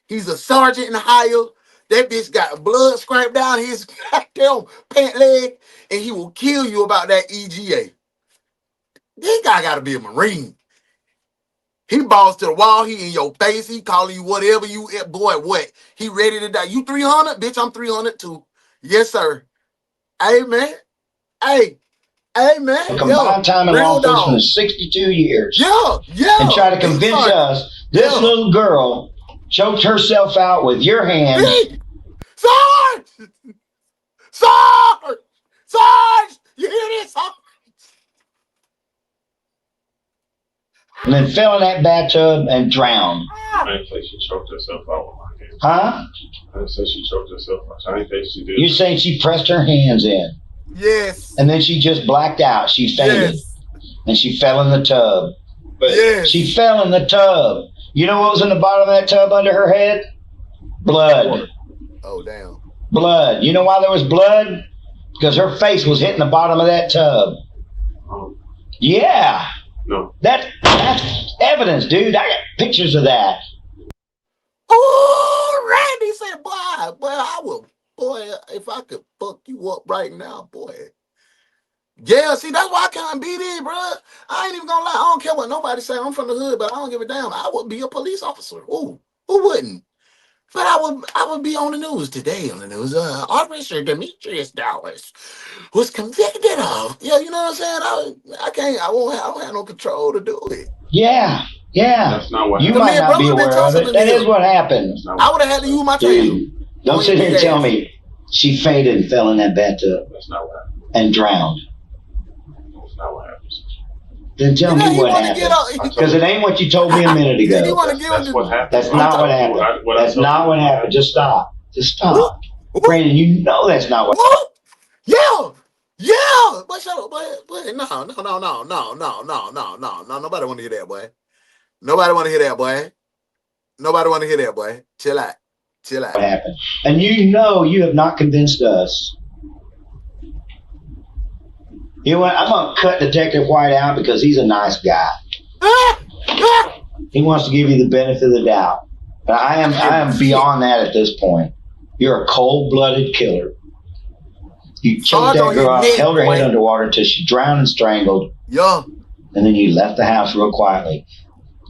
He's a sergeant in higher. That bitch got blood scraped down his goddamn pant leg, and he will kill you about that EGA. This guy got to be a Marine. He balls to the wall. He in your face. He calling you whatever you, boy, what? He ready to die. You 300? Bitch, I'm 300 too. Yes, sir. Hey, man. Hey, man. Combined time in law enforcement is 62 years. And try to convince us this little girl choked herself out with your hand. Sarge! Sarge! Sarge! You hear this? And then fell in that bathtub and drowned. I didn't say she choked herself out with my hand. Huh? I didn't say she choked herself out. I didn't say she did. You're saying she pressed her hands in. Yes. And then she just blacked out. She fainted. Yes. And she fell in the tub. But she fell in the tub. You know what was in the bottom of that tub under her head? Blood. Oh, damn. Blood. You know why there was blood? Because her face was hitting the bottom of that tub. Yeah. No. That's evidence, dude. I got pictures of that. Oh, Randy said, boy, I will, boy, if I could fuck you up right now, boy. Yeah, see, that's why I can't beat it, bro. I ain't even gonna lie. I don't care what nobody say. I'm from the hood, but I don't give a damn. I would be a police officer. Ooh, who wouldn't? But I would be on the news today. On the news, Officer Demetrius Dallas was convicted of. Yeah, you know what I'm saying? I won't have no control to do it. Yeah. That's not what you happened. might not be aware of it. That is what happened. I would have had to use my tail. Don't sit here and tell me she fainted and fell in that bathtub. That's not what happened. And drowned. That's not what happened. Then tell me what happened. Because it ain't what you told me a minute ago. That's what happened. That's not what happened. That's not what happened. Just stop. Just stop. Brandon, you know that's not what happened. Yeah. But no. Nobody want to hear that, boy. Nobody want to hear that, boy. Nobody want to hear that, boy. Chill out. What happened? And you know you have not convinced us. You know what? I'm going to cut Detective White out because he's a nice guy. He wants to give you the benefit of the doubt. But I am beyond that at this point. You're a cold-blooded killer. You choked that girl out, held her head underwater until she drowned and strangled. Yeah. And then you left the house real quietly.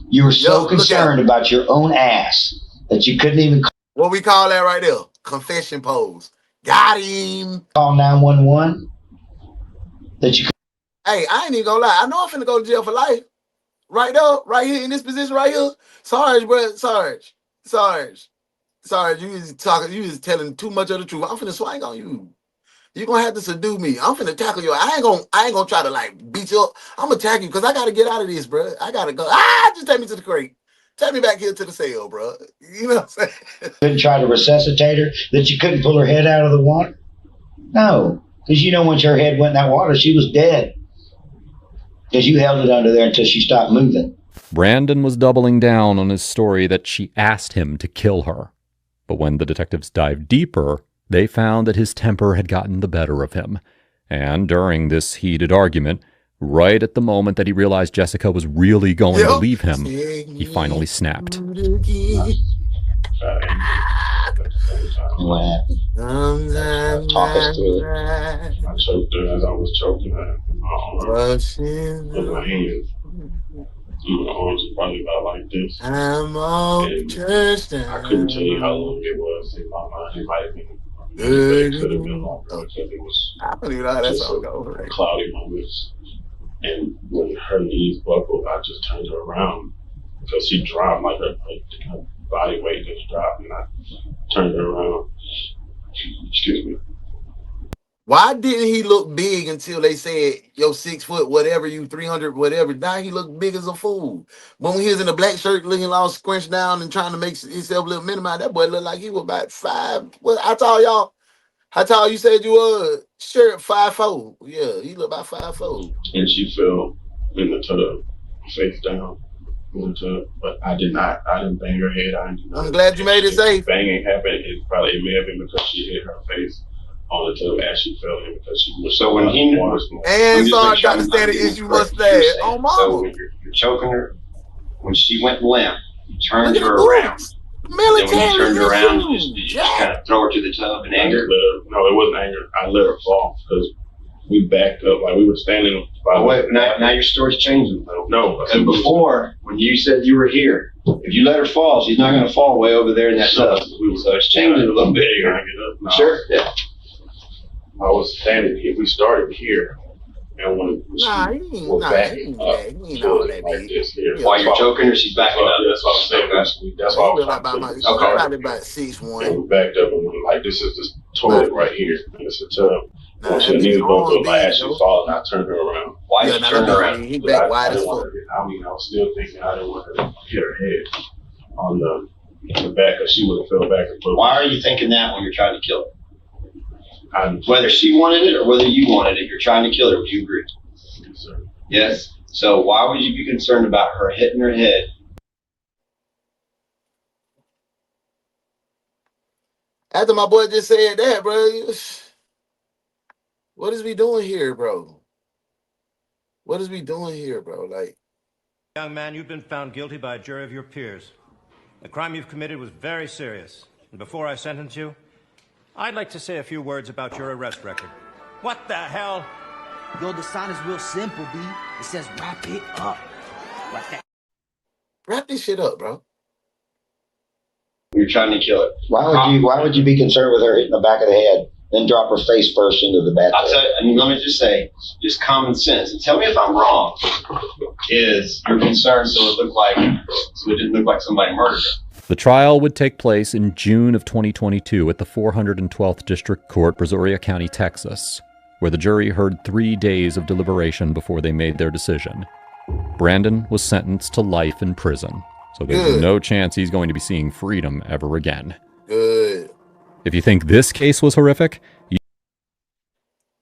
You were so concerned about your own ass that you couldn't even... What we call that right there? Confession pose. Got him. Call 911. Hey, I ain't even gonna lie. I know I'm finna go to jail for life. Right there, right here in this position right here. Sarge, bro. Sarge. You was talking, you was telling too much of the truth. I'm finna swing on you. You're gonna have to subdue me. I'm finna tackle you. I ain't gonna try to like beat you up. I'm gonna attack you because I gotta get out of this, bro. I gotta go. Just take me to the crate. Take me back here to the cell, bro. You know what I'm saying? Couldn't try to resuscitate her, that you couldn't pull her head out of the water? No. Because you know once her head went in that water, she was dead. Because you held it under there until she stopped moving. Brandon was doubling down on his story that she asked him to kill her. But when the detectives dived deeper, they found that his temper had gotten the better of him. And during this heated argument, right at the moment that he realized Jessica was really going to leave him, he finally snapped. What happened? Talk us through it. I choked her as I was choking her in my arms. With my hands. My arms were probably about like this. I'm all church now. I couldn't tell you how long it was in my mind. It might have been. It could have been longer because it was I don't even know how that song goes. Cloudy moments. And when her knees buckled, I just turned her around because she dropped, like her body weight just dropped, and I turned her around. Excuse me. Why didn't he look big until they said, yo, 6 foot, whatever, you 300, whatever? Now he looked big as a fool. But when he was in a black shirt looking all scrunched down and trying to make himself a little minimized, that boy looked like he was about 5. What I told y'all? How tall you said you were? Sure, 5'4". Yeah, he looked about 5'4". And she fell in the tub, face down in the tub. But I didn't bang her head. I'm glad you made it safe. Banging happened. It may have been because she hit her face on the tub as she fell in because she was so when he knew. And Sarge got to stand the issue mustache. Oh, mama. So when you're choking her, when she went limp, you turned her around. Military. Then when you turned her around, did you just kind of throw her to the tub in anger? No, it wasn't anger. I let her fall because we backed up, like we were standing by. Oh, wait, now your story's changing. No. And before, when you said you were here, if you let her fall, she's not going to fall way over there in that tub. So it's changing a little bit here. No. Sure? Yeah. I was standing here. We started here. And when he we're backing up, all that like this here. While you're choking her, she's backing up. That's what I'm saying. That's why I was trying to He's probably about 6'1". And we backed up and we like, this is the toilet right here. And it's a tub. When she needed to go through my ass, she fall, and I turned her around. Why did you turn her around? He back wide as fuck. I mean, I was still thinking I didn't want her to hit her head on the back, because she would have fell back and Why are you thinking that when you're trying to kill her? Whether she wanted it or whether you wanted it, you're trying to kill her. Would you agree? Yes, sir. Yes. So why would you be concerned about her hitting her head? After my boy just said that, bro, what is we doing here, bro? What is we doing here, bro? Like, young man, you've been found guilty by a jury of your peers. The crime you've committed was very serious. And before I sentence you, I'd like to say a few words about your arrest record. What the hell? Yo, the sign is real simple, B. It says wrap it up. Like that. Wrap this shit up, bro. You're trying to kill her. Why would you be concerned with her hitting the back of the head, then drop her face first into the bathtub? I'll tell you, I mean, let me just say, just common sense. And tell me if I'm wrong. Is you're concerned so it didn't look like somebody murdered her. The trial would take place in June of 2022 at the 412th District Court, Brazoria County, Texas, where the jury heard 3 days of deliberation before they made their decision. Brandon was sentenced to life in prison, so there's no chance he's going to be seeing freedom ever again. Good. If you think this case was horrific,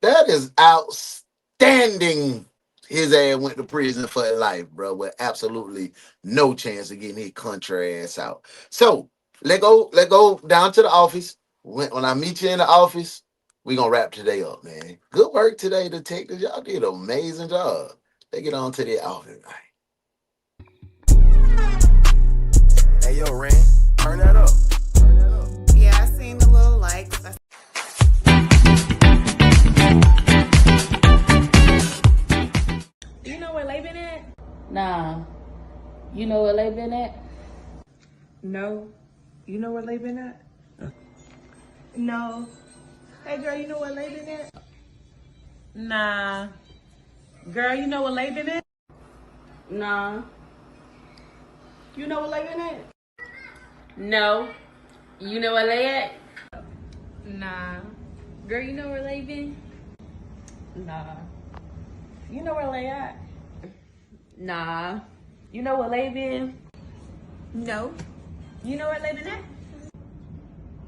that is outstanding. His ass went to prison for life, bro, with absolutely no chance of getting his country ass out. So let go down to the office. When I meet you in the office, we're gonna wrap today up, man. Good work today, detectives. Y'all did an amazing job. They get on to the office. Hey, yo, Ren, turn that up. Yeah, I seen the little likes. You know where they been at? Nah. You know where they been at? No. You know where they been at? No. Hey, girl, you know where they been at? Nah. Girl, you know where they been at? Nah. You know where they been at? No. You know where they at? Nah. Girl, you know where they been? Nah. You know where they at? Nah. You know where they been? No. You know where they been at?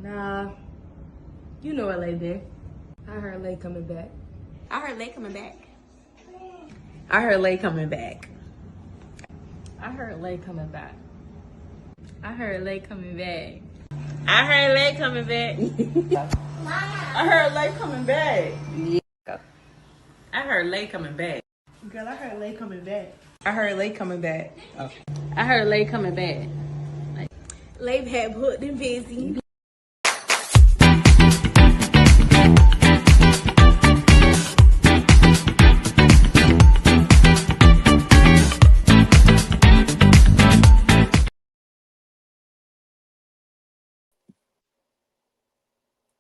Nah. You know where they been. I heard they coming back. I heard they coming back. I heard they coming back. I heard they coming back. I heard they coming back. I heard they coming back. I heard they coming back. Yeah. I heard they coming back. Girl, I heard they coming back. I heard they coming back. Okay. I heard they coming back. They've had put them busy.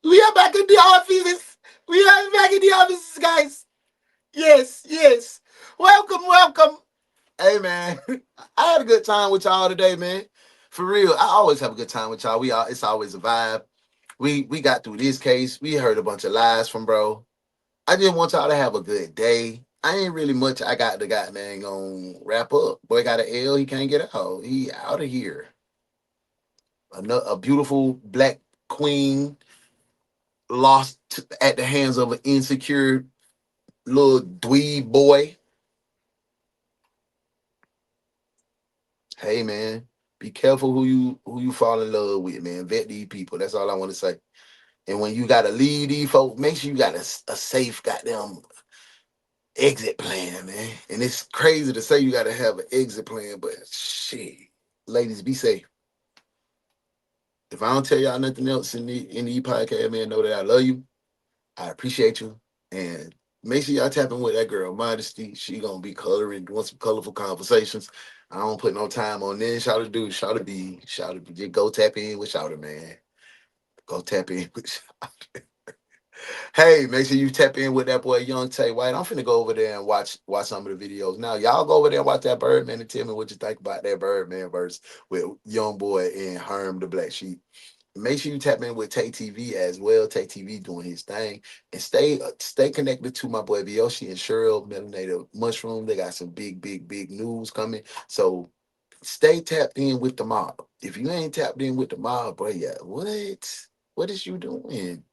We are back in the offices. We are back in the offices, guys. Yes, yes. Welcome, welcome. Hey, man, I had a good time with y'all today, man. For real, I always have a good time with y'all. It's always a vibe. We got through this case. We heard a bunch of lies from bro. I just want y'all to have a good day. I ain't really much I got the guy, man, gonna wrap up. Boy got an L, he can't get out. He out of here. A beautiful black queen lost at the hands of an insecure little dweeb boy. Hey, man, be careful who you fall in love with, man. Vet these people. That's all I want to say. And when you got to leave these folks, make sure you got a safe goddamn exit plan, man. And it's crazy to say you got to have an exit plan, but shit, ladies, be safe. If I don't tell y'all nothing else in the podcast, man, know that I love you. I appreciate you. And Make sure y'all tap in with that girl, Modesty. She gonna be coloring, doing some colorful conversations. I don't put no time on this. Shout to do, shout to be. Just go tap in with Shout, man. Go tap in with Shout. Hey, make sure you tap in with that boy Young Tay White. I'm finna go over there and watch some of the videos. Now, y'all go over there and watch that Birdman and tell me what you think about that Birdman verse with Young Boy and Herm the Black Sheep. Make sure you tap in with Tay TV as well. Tay TV doing his thing. And stay connected to my boy Vyoshi and Cheryl, Melanated Mushroom. They got some big news coming. So stay tapped in with the mob. If you ain't tapped in with the mob, bro, yeah, what is you doing?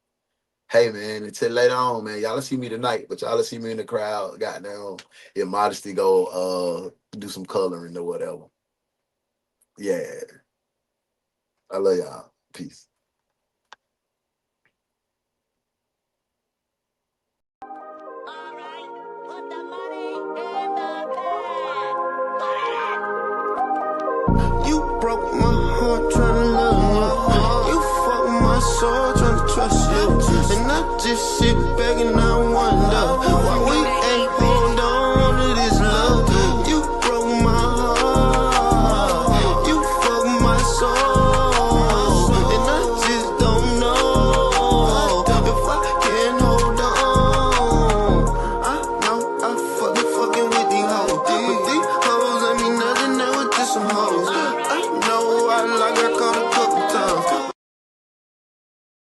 Hey man, until later on, man. Y'all see me tonight, but y'all see me in the crowd. Goddamn, if Modesty go do some coloring or whatever. Yeah. I love y'all. Peace. You broke my heart trying to love you. You fucked my soul trying to trust you. And I just sit back and I